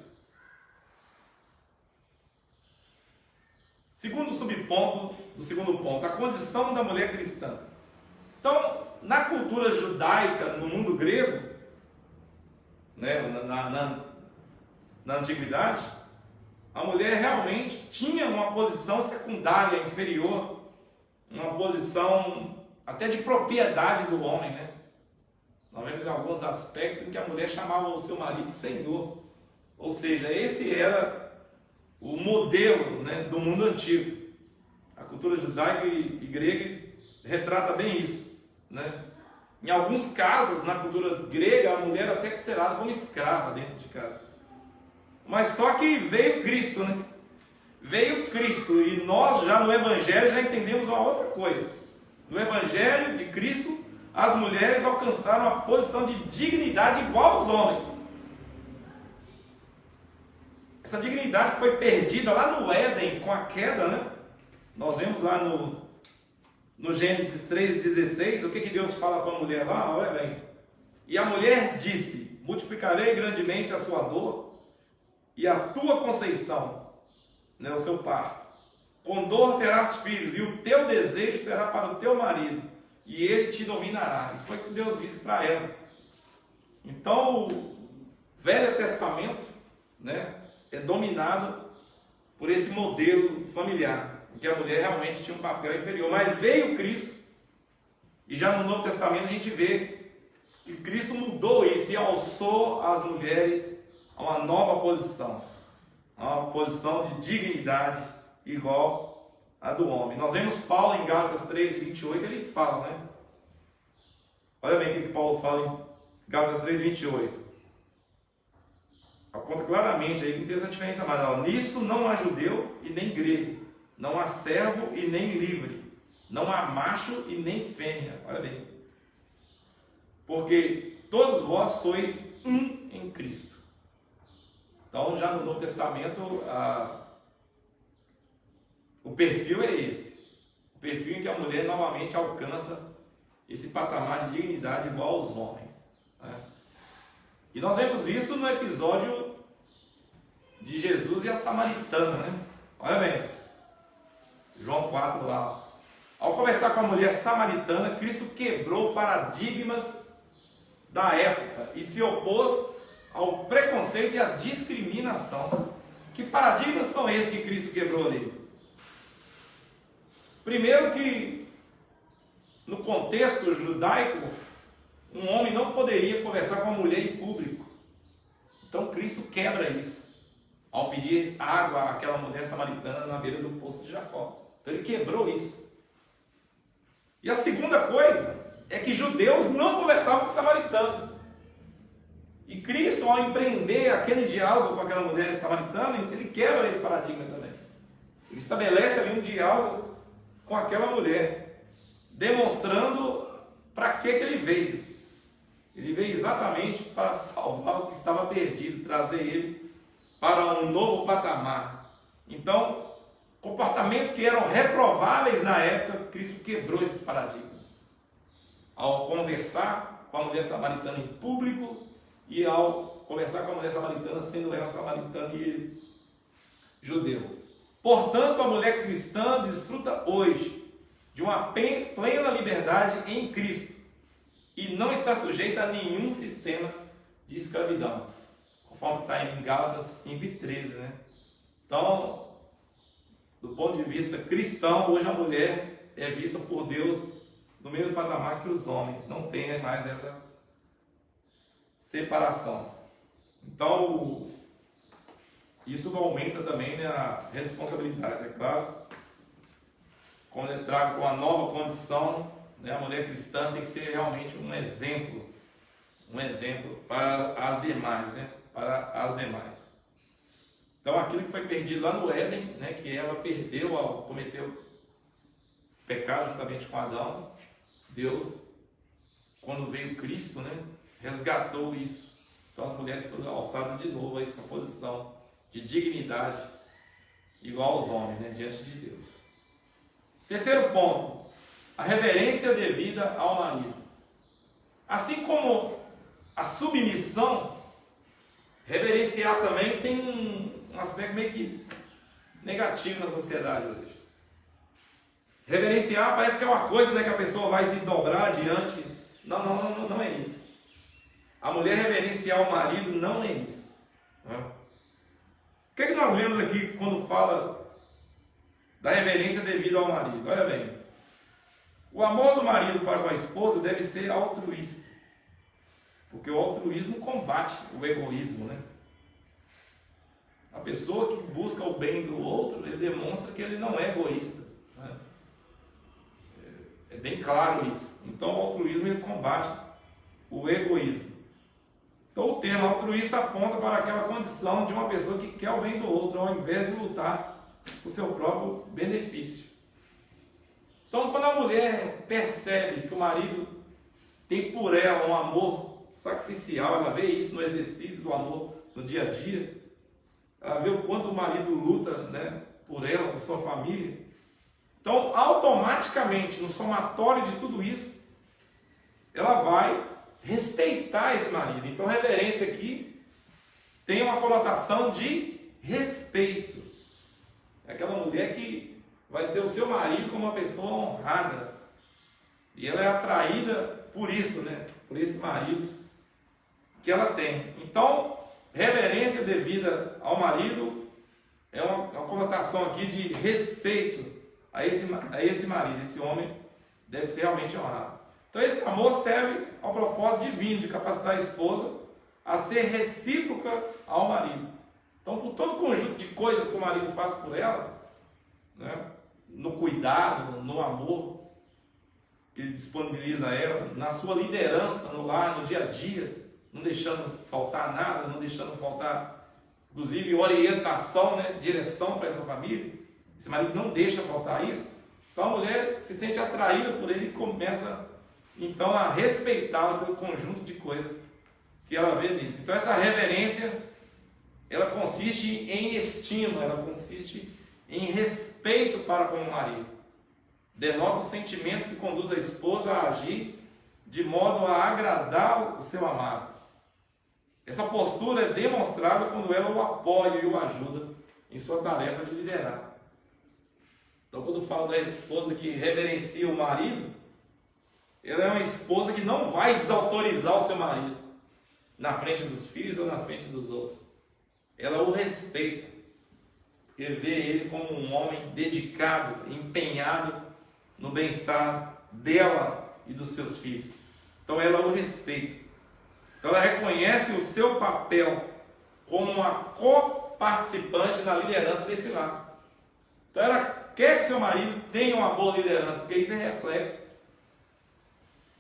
Segundo subponto do segundo ponto, a condição da mulher cristã. Então, na cultura judaica, no mundo grego, né, na antiguidade, a mulher realmente tinha uma posição secundária, inferior, uma posição até de propriedade do homem, né? Nós vemos alguns aspectos em que a mulher chamava o seu marido de senhor, ou seja, esse era o modelo, né, do mundo antigo. A cultura judaica e grega retrata bem isso, né? Em alguns casos, na cultura grega, a mulher até considerada como escrava dentro de casa. Mas só que veio Cristo, né? Veio Cristo, e nós já no Evangelho já entendemos uma outra coisa. No Evangelho de Cristo, as mulheres alcançaram uma posição de dignidade igual aos homens. Essa dignidade que foi perdida lá no Éden com a queda, né? Nós vemos lá no Gênesis 3,16, o que Deus fala com a mulher lá? Olha bem. E a mulher disse: multiplicarei grandemente a sua dor e a tua conceição, né, o seu parto. Com dor terás filhos, e o teu desejo será para o teu marido, e ele te dominará. Isso foi o que Deus disse para ela. Então, o Velho Testamento, né, é dominado por esse modelo familiar, em que a mulher realmente tinha um papel inferior. Mas veio Cristo, e já no Novo Testamento a gente vê que Cristo mudou isso e alçou as mulheres a uma nova posição, a uma posição de dignidade igual a do homem. Nós vemos Paulo em Gálatas 3:28, ele fala, né? Olha bem o que Paulo fala em Gálatas 3:28. Aponta claramente aí que não tem essa diferença mais. Ó, nisso não há judeu e nem grego, não há servo e nem livre, não há macho e nem fêmea. Olha bem. Porque todos vós sois um em Cristo. Então, já no Novo Testamento, o perfil é esse. O perfil em que a mulher novamente alcança esse patamar de dignidade igual aos homens, né? E nós vemos isso no episódio de Jesus e a samaritana, né? Olha bem, João 4 lá. Ao conversar com a mulher samaritana, Cristo quebrou paradigmas da época e se opôs ao preconceito e à discriminação. Que paradigmas são esses que Cristo quebrou ali? Primeiro que, no contexto judaico, um homem não poderia conversar com uma mulher em público. Então Cristo quebra isso, ao pedir água àquela mulher samaritana na beira do poço de Jacó. Então ele quebrou isso. E a segunda coisa é que judeus não conversavam com samaritanos. E Cristo, ao empreender aquele diálogo com aquela mulher samaritana, ele quebra esse paradigma também. Ele estabelece ali um diálogo com aquela mulher, demonstrando para que ele veio. Ele veio exatamente para salvar o que estava perdido, trazer ele para um novo patamar. Então, comportamentos que eram reprováveis na época, Cristo quebrou esses paradigmas. Ao conversar com a mulher samaritana em público e ao conversar com a mulher samaritana, sendo ela samaritana e ele judeu. Portanto, a mulher cristã desfruta hoje de uma plena liberdade em Cristo e não está sujeita a nenhum sistema de escravidão, conforme está em Gálatas 5:13, né? Então, do ponto de vista cristão, hoje a mulher é vista por Deus no mesmo patamar que os homens, não tem mais essa separação. Então, isso aumenta também, né, a responsabilidade, é claro. Quando é trago com a nova condição, né, a mulher cristã tem que ser realmente um exemplo para as demais, né, para as demais. Então, aquilo que foi perdido lá no Éden, né, que Eva perdeu ao cometer o pecado juntamente com Adão, Deus, quando veio Cristo, né, resgatou isso. Então, as mulheres foram alçadas de novo a essa posição de dignidade igual aos homens, né, diante de Deus. Terceiro ponto, a reverência devida ao marido. Assim como a submissão, reverenciar também tem um aspecto meio que negativo na sociedade hoje. Reverenciar parece que é uma coisa, né, que a pessoa vai se dobrar diante. Não é isso. A mulher reverenciar o marido não é isso, né? O que é que nós vemos aqui quando fala da reverência devida ao marido? Olha bem, o amor do marido para com a esposa deve ser altruísta, porque o altruísmo combate o egoísmo, né? A pessoa que busca o bem do outro, ele demonstra que ele não é egoísta, né? É bem claro isso. Então o altruísmo ele combate o egoísmo. Então o termo altruísta aponta para aquela condição de uma pessoa que quer o bem do outro, ao invés de lutar por seu próprio benefício. Então quando a mulher percebe que o marido tem por ela um amor sacrificial, ela vê isso no exercício do amor no dia a dia, ela vê o quanto o marido luta, né, por ela, por sua família. Então automaticamente, no somatório de tudo isso, ela vai respeitar esse marido. Então reverência aqui tem uma conotação de respeito. É aquela mulher que vai ter o seu marido como uma pessoa honrada. E ela é atraída por isso, né? Por esse marido que ela tem. Então, reverência devida ao marido é uma conotação aqui de respeito a esse marido. Esse homem deve ser realmente honrado. Então esse amor serve ao propósito divino de capacitar a esposa a ser recíproca ao marido. Então, por todo conjunto de coisas que o marido faz por ela, né, no cuidado, no amor que ele disponibiliza a ela, na sua liderança no lar, no dia a dia, não deixando faltar nada, não deixando faltar, inclusive, orientação, né, direção para essa família. Esse marido não deixa faltar isso. Então a mulher se sente atraída por ele e começa, então, a respeitá-lo pelo conjunto de coisas que ela vê nisso. Então essa reverência, ela consiste em estima, ela consiste em respeito para com o marido. Denota o sentimento que conduz a esposa a agir de modo a agradar o seu amado. Essa postura é demonstrada quando ela o apoia e o ajuda em sua tarefa de liderar. Então, quando falo da esposa que reverencia o marido, ela é uma esposa que não vai desautorizar o seu marido na frente dos filhos ou na frente dos outros. Ela o respeita, porque vê ele como um homem dedicado, empenhado no bem-estar dela e dos seus filhos. Então ela o respeita. Então ela reconhece o seu papel como uma coparticipante na liderança desse lar. Então ela quer que seu marido tenha uma boa liderança, porque isso é reflexo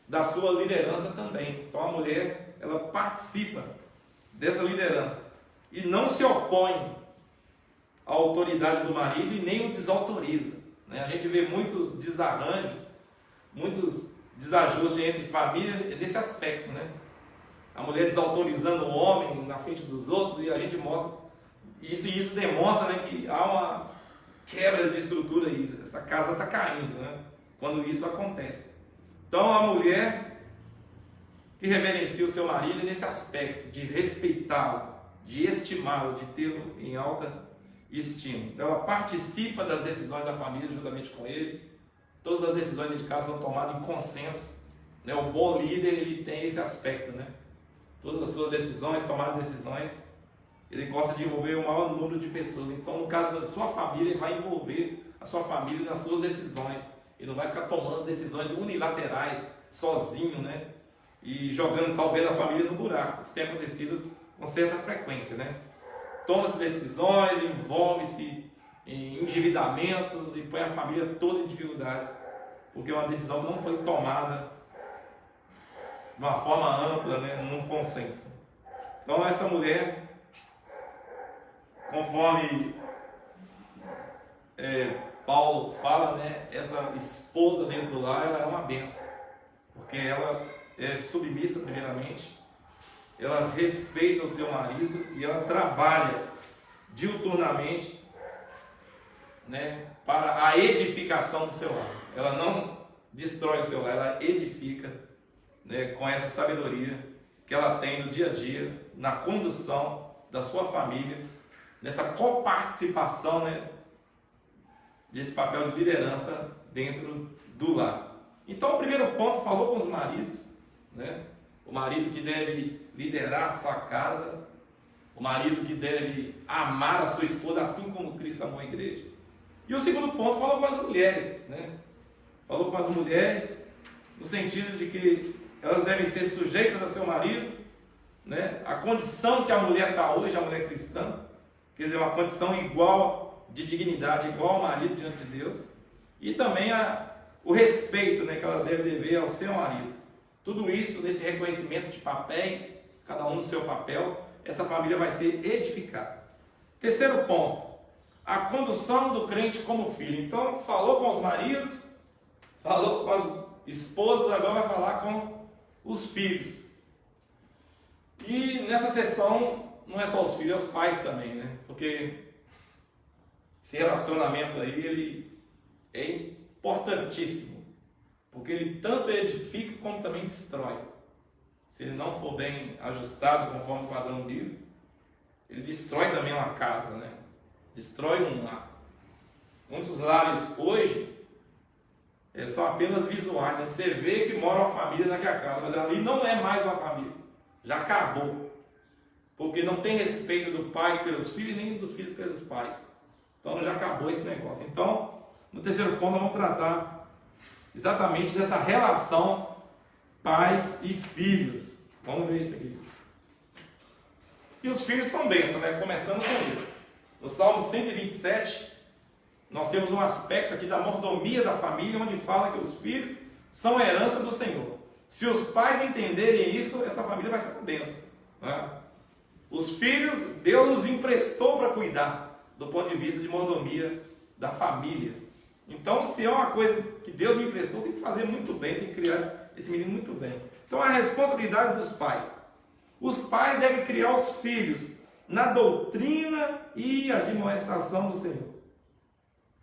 da sua liderança também. Então a mulher, ela participa dessa liderança e não se opõe à autoridade do marido e nem o desautoriza. A gente vê muitos desarranjos, muitos desajustes entre família nesse aspecto, né? A mulher desautorizando o homem na frente dos outros, e a gente mostra, isso demonstra, né, que há uma quebra de estrutura aí, essa casa está caindo, né, quando isso acontece. Então a mulher que reverencia o seu marido nesse aspecto de respeitá-lo, de estimá-lo, de tê-lo em alta estima. Então ela participa das decisões da família juntamente com ele. Todas as decisões de casa são tomadas em consenso, né? O bom líder, ele tem esse aspecto, né? Todas as suas decisões, tomar decisões, ele gosta de envolver o maior número de pessoas. Então, no caso da sua família, ele vai envolver a sua família nas suas decisões. Ele não vai ficar tomando decisões unilaterais, sozinho, né? E jogando talvez a família no buraco. Isso tem acontecido com certa frequência, né? Toma-se decisões, envolve-se em endividamentos e põe a família toda em dificuldade, porque uma decisão não foi tomada de uma forma ampla, né, num consenso. Então essa mulher, conforme Paulo fala, né, essa esposa dentro do lar, ela é uma bênção, porque ela é submissa primeiramente, ela respeita o seu marido e ela trabalha diuturnamente, né, para a edificação do seu lar. Ela não destrói o seu lar, ela edifica, né, com essa sabedoria que ela tem no dia a dia, na condução da sua família, nessa coparticipação, né, desse papel de liderança dentro do lar. Então o primeiro ponto falou com os maridos, né? O marido que deve liderar a sua casa, o marido que deve amar a sua esposa assim como Cristo amou a igreja. E o segundo ponto falou com as mulheres, né? Falou com as mulheres no sentido de que elas devem ser sujeitas ao seu marido, né? A condição que a mulher está hoje, a mulher cristã, quer dizer, uma condição igual de dignidade, igual ao marido diante de Deus, e também o respeito, né, que ela deve dever ao seu marido. Tudo isso nesse reconhecimento de papéis, cada um no seu papel, essa família vai ser edificada. Terceiro ponto, a condução do crente como filho. Então, falou com os maridos, falou com as esposas, agora vai falar com os filhos. E nessa sessão, não é só os filhos, é os pais também, né? Porque esse relacionamento aí, ele é importantíssimo. Porque ele tanto edifica como também destrói. Se ele não for bem ajustado conforme o padrão bíblico, ele destrói também uma casa, né? Destrói um lar. Muitos lares hoje são apenas visuais, né? Você vê que mora uma família naquela casa, mas ali não é mais uma família. Já acabou. Porque não tem respeito do pai pelos filhos, nem dos filhos pelos pais. Então já acabou esse negócio. Então, no terceiro ponto, nós vamos tratar exatamente dessa relação pais e filhos. Vamos ver isso aqui. E os filhos são bênçãos, né? Começando com isso. No Salmo 127, nós temos um aspecto aqui da mordomia da família, onde fala que os filhos são a herança do Senhor. Se os pais entenderem isso, essa família vai ser uma bênção, né? Os filhos, Deus nos emprestou para cuidar do ponto de vista de mordomia da família. Então, se é uma coisa que Deus me emprestou, tem que fazer muito bem, tem que criar esse menino muito bem. Então, a responsabilidade dos pais. Os pais devem criar os filhos na doutrina e admoestação do Senhor.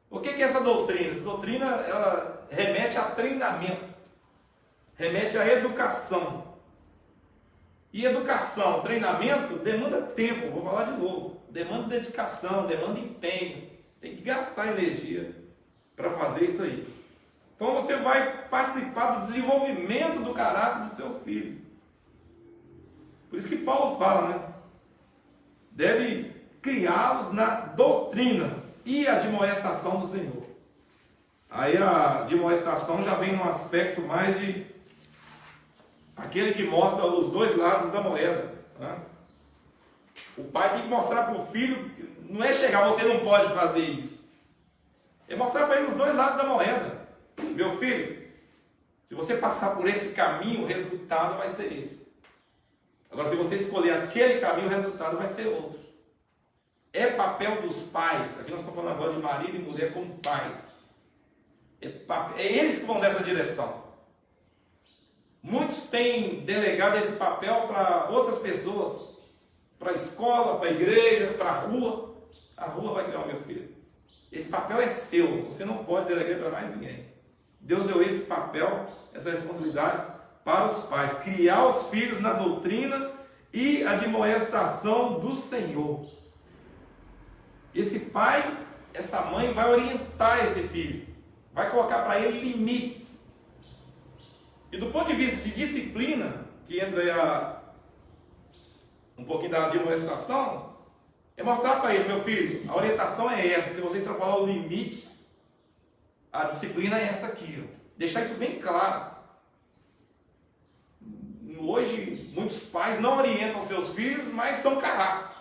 O que é essa doutrina? Essa doutrina, ela remete a treinamento, remete à educação. E educação, treinamento, demanda tempo, vou falar de novo. Demanda dedicação, demanda empenho. Tem que gastar energia para fazer isso aí. Então você vai participar do desenvolvimento do caráter do seu filho. Por isso que Paulo fala, né? Deve criá-los na doutrina e admoestação do Senhor. Aí a admoestação já vem num aspecto mais de aquele que mostra os dois lados da moeda, né? O pai tem que mostrar para o filho, não é chegar, você não pode fazer isso. É mostrar para ele os dois lados da moeda. Meu filho, se você passar por esse caminho, o resultado vai ser esse. Agora, se você escolher aquele caminho, o resultado vai ser outro. É papel dos pais, aqui nós estamos falando agora de marido e mulher como pais. É eles que vão nessa direção. Muitos têm delegado esse papel para outras pessoas, para a escola, para a igreja, para a rua. A rua vai criar o meu filho. Esse papel é seu, você não pode delegar para mais ninguém. Deus deu esse papel, essa responsabilidade para os pais, criar os filhos na doutrina e admoestação do Senhor. Esse pai, essa mãe vai orientar esse filho, vai colocar para ele limites. E do ponto de vista de disciplina, que entra aí um pouquinho da admoestação, é mostrar para ele, meu filho, a orientação é essa, se você extrapolar os limites, a disciplina é essa aqui, ó. Deixar isso bem claro. Hoje, muitos pais não orientam seus filhos, mas são carrascos.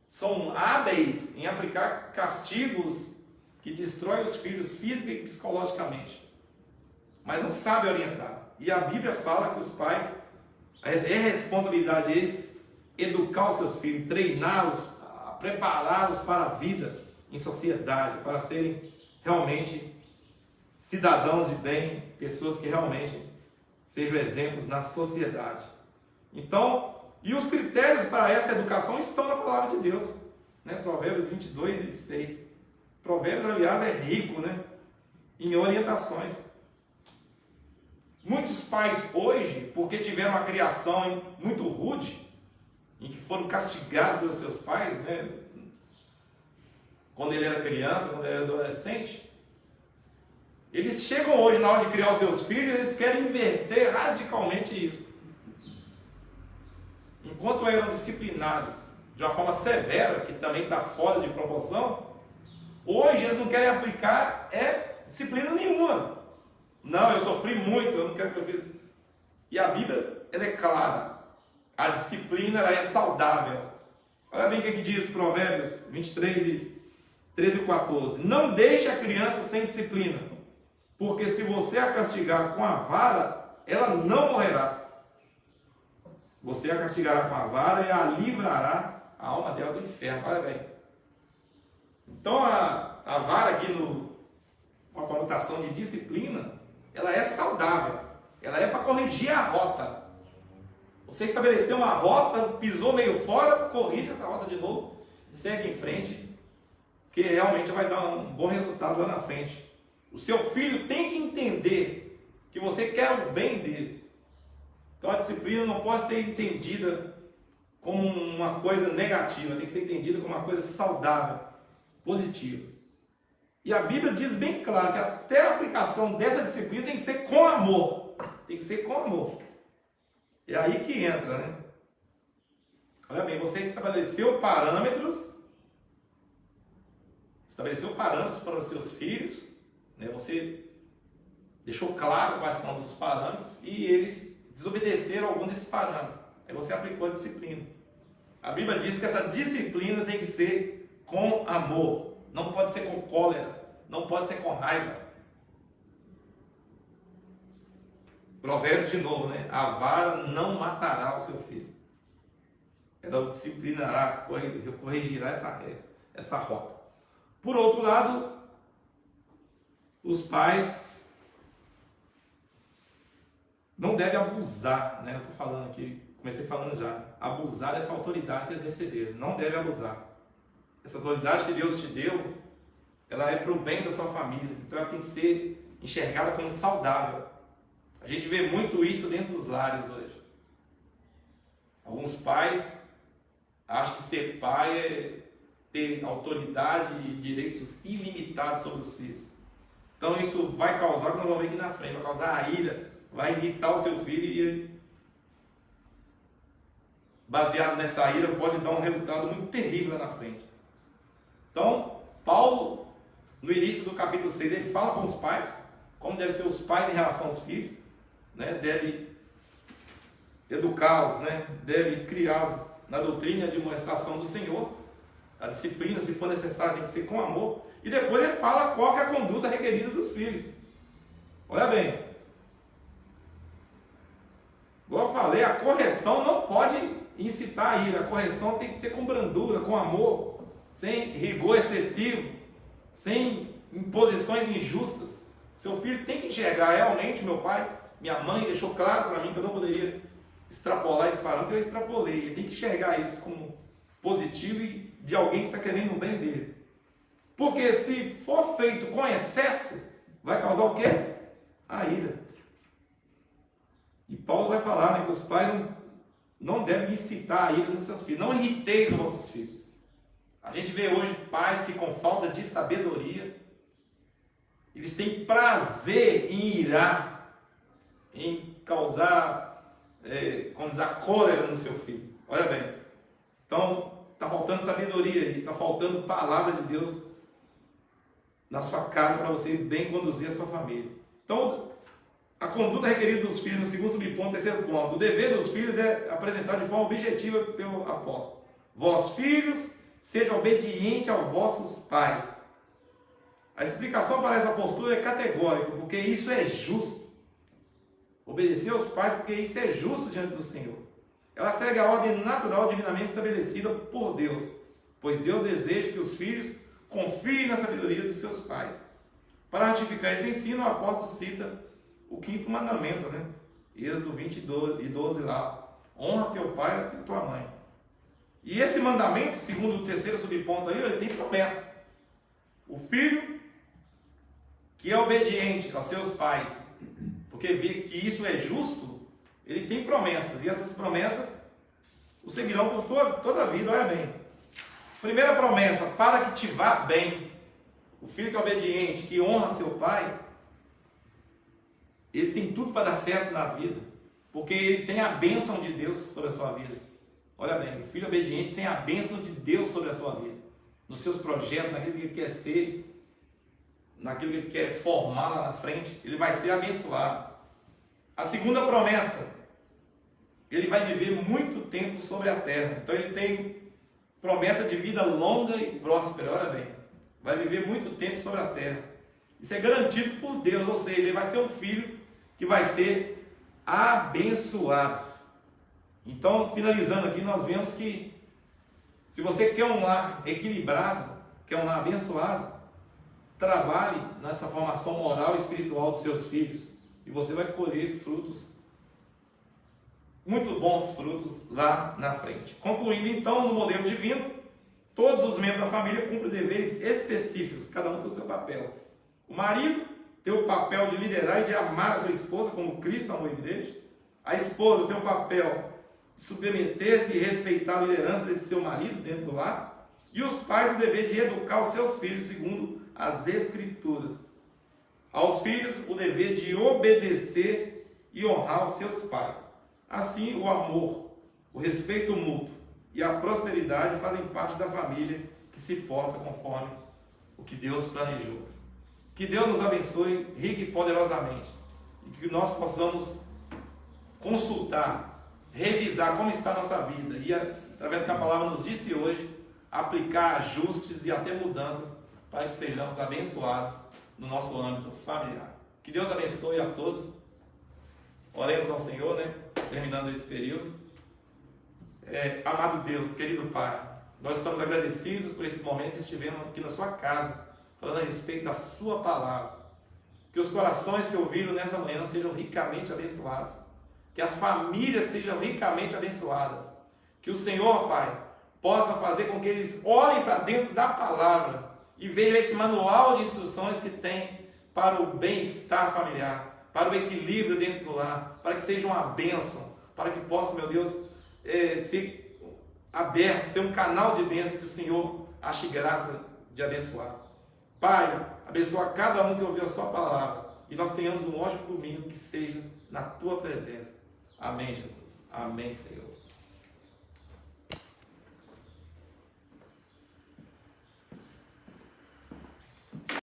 São hábeis em aplicar castigos que destroem os filhos física e psicologicamente. Mas não sabem orientar. E a Bíblia fala que os pais, é responsabilidade deles educar os seus filhos, treiná-los, prepará-los para a vida em sociedade, para serem realmente cidadãos de bem, pessoas que realmente sejam exemplos na sociedade. Então, e os critérios para essa educação estão na palavra de Deus, né? Provérbios 22 e 6. Provérbios, aliás, é rico, né? Em orientações. Muitos pais hoje, porque tiveram uma criação muito rude, em que foram castigados pelos seus pais, né? Quando ele era criança, quando ele era adolescente, eles chegam hoje na hora de criar os seus filhos, eles querem inverter radicalmente isso. Enquanto eram disciplinados de uma forma severa, que também está fora de proporção, hoje eles não querem aplicar disciplina nenhuma. Não, eu sofri muito, eu não quero que eu fiz. E a Bíblia, ela é clara. A disciplina, ela é saudável. Olha bem o que diz Provérbios 23, 13 e 14. Não deixe a criança sem disciplina, porque se você a castigar com a vara, ela não morrerá. Você a castigará com a vara e a livrará a alma dela do inferno. Olha bem. Então a vara aqui com a conotação de disciplina, ela é saudável. Ela é para corrigir a rota. Você estabeleceu uma rota, pisou meio fora, corrige essa rota de novo, segue em frente, que realmente vai dar um bom resultado lá na frente. O seu filho tem que entender que você quer o bem dele. Então a disciplina não pode ser entendida como uma coisa negativa, tem que ser entendida como uma coisa saudável, positiva. E a Bíblia diz bem claro que até a aplicação dessa disciplina tem que ser com amor. Tem que ser com amor. É aí que entra, né? Olha bem, você estabeleceu parâmetros para os seus filhos, né? Você deixou claro quais são os parâmetros e eles desobedeceram algum desses parâmetros. Aí você aplicou a disciplina. A Bíblia diz que essa disciplina tem que ser com amor, não pode ser com cólera, não pode ser com raiva. Provérbios de novo, né? A vara não matará o seu filho. Ela disciplinará, corrigirá essa rota. Por outro lado, os pais não devem abusar, né? Eu estou falando aqui, comecei falando já, abusar dessa autoridade que eles receberam. Não deve abusar. Essa autoridade que Deus te deu, ela é para o bem da sua família. Então ela tem que ser enxergada como saudável. A gente vê muito isso dentro dos lares hoje. Alguns pais acham que ser pai é ter autoridade e direitos ilimitados sobre os filhos. Então isso vai causar, quando eu vou ver aqui na frente, vai causar a ira, vai irritar o seu filho e ele, baseado nessa ira, pode dar um resultado muito terrível lá na frente. Então, Paulo, no início do capítulo 6, ele fala com os pais, como devem ser os pais em relação aos filhos, né? Deve educá-los, né? Deve criá-los na doutrina de admoestação do Senhor. A disciplina, se for necessário, tem que ser com amor. E depois ele fala qual que é a conduta requerida dos filhos. Olha bem, igual eu falei, a correção não pode incitar a ira. A correção tem que ser com brandura, com amor, sem rigor excessivo, sem imposições injustas. Seu filho tem que enxergar realmente, meu pai, minha mãe deixou claro para mim que eu não poderia extrapolar esse parâmetro, eu extrapolei. Ele tem que enxergar isso como positivo e de alguém que está querendo o bem dele. Porque se for feito com excesso, vai causar o quê? A ira. E Paulo vai falar, né, que os pais não devem incitar a ira nos seus filhos. Não irriteis os vossos filhos. A gente vê hoje pais que, com falta de sabedoria, eles têm prazer em irar, em causar, como dizer, a cólera no seu filho. Olha bem. Então, está faltando sabedoria e está faltando palavra de Deus na sua casa para você bem conduzir a sua família. Então, a conduta requerida dos filhos, no segundo subponto, terceiro ponto. O dever dos filhos é apresentado de forma objetiva pelo apóstolo. Vós, filhos, sejam obedientes aos vossos pais. A explicação para essa postura é categórica, porque isso é justo. Obedecer aos pais, porque isso é justo diante do Senhor. Ela segue a ordem natural divinamente estabelecida por Deus, pois Deus deseja que os filhos confiem na sabedoria dos seus pais. Para ratificar esse ensino, o apóstolo cita o quinto mandamento, né? Êxodo 20 e 12 lá. Honra teu pai e tua mãe. E esse mandamento, segundo o terceiro subponto aí, ele tem promessa. O filho que é obediente aos seus pais, porque vê que isso é justo, ele tem promessas. E essas promessas o seguirão por toda a vida. Olha bem. Primeira promessa, para que te vá bem. O filho que é obediente, que honra seu pai, ele tem tudo para dar certo na vida, porque ele tem a bênção de Deus sobre a sua vida. Olha bem, o filho obediente tem a bênção de Deus sobre a sua vida, nos seus projetos, naquilo que ele quer ser, naquilo que ele quer formar lá na frente, ele vai ser abençoado. A segunda promessa, ele vai viver muito tempo sobre a terra. Então ele tem promessa de vida longa e próspera. Olha bem, vai viver muito tempo sobre a terra. Isso é garantido por Deus, ou seja, ele vai ser um filho que vai ser abençoado. Então, finalizando aqui, nós vemos que se você quer um lar equilibrado, quer um lar abençoado, trabalhe nessa formação moral e espiritual dos seus filhos e você vai colher frutos, muito bons frutos lá na frente. Concluindo então, no modelo divino, todos os membros da família cumprem deveres específicos, cada um tem o seu papel. O marido tem o papel de liderar e de amar a sua esposa como Cristo amou a igreja. A esposa tem o papel de submeter-se e respeitar a liderança desse seu marido dentro do lar. E os pais o dever de educar os seus filhos segundo as Escrituras. Aos filhos o dever de obedecer e honrar os seus pais. Assim, o amor, o respeito mútuo e a prosperidade fazem parte da família que se porta conforme o que Deus planejou. Que Deus nos abençoe rica e poderosamente. E que nós possamos consultar, revisar como está a nossa vida. E através do que a palavra nos disse hoje, aplicar ajustes e até mudanças para que sejamos abençoados no nosso âmbito familiar. Que Deus abençoe a todos. Oremos ao Senhor, né? Terminando esse período. Amado Deus, querido Pai, nós estamos agradecidos por esse momento que estivemos aqui na sua casa, falando a respeito da sua palavra. Que os corações que ouviram nessa manhã sejam ricamente abençoados. Que as famílias sejam ricamente abençoadas. Que o Senhor, Pai, possa fazer com que eles olhem para dentro da palavra e vejam esse manual de instruções que tem para o bem-estar familiar, para o equilíbrio dentro do lar, para que seja uma bênção, para que possa, meu Deus, ser aberto, ser um canal de bênção que o Senhor ache graça de abençoar. Pai, abençoa cada um que ouviu a sua palavra e nós tenhamos um ótimo domingo que seja na tua presença. Amém, Jesus. Amém, Senhor.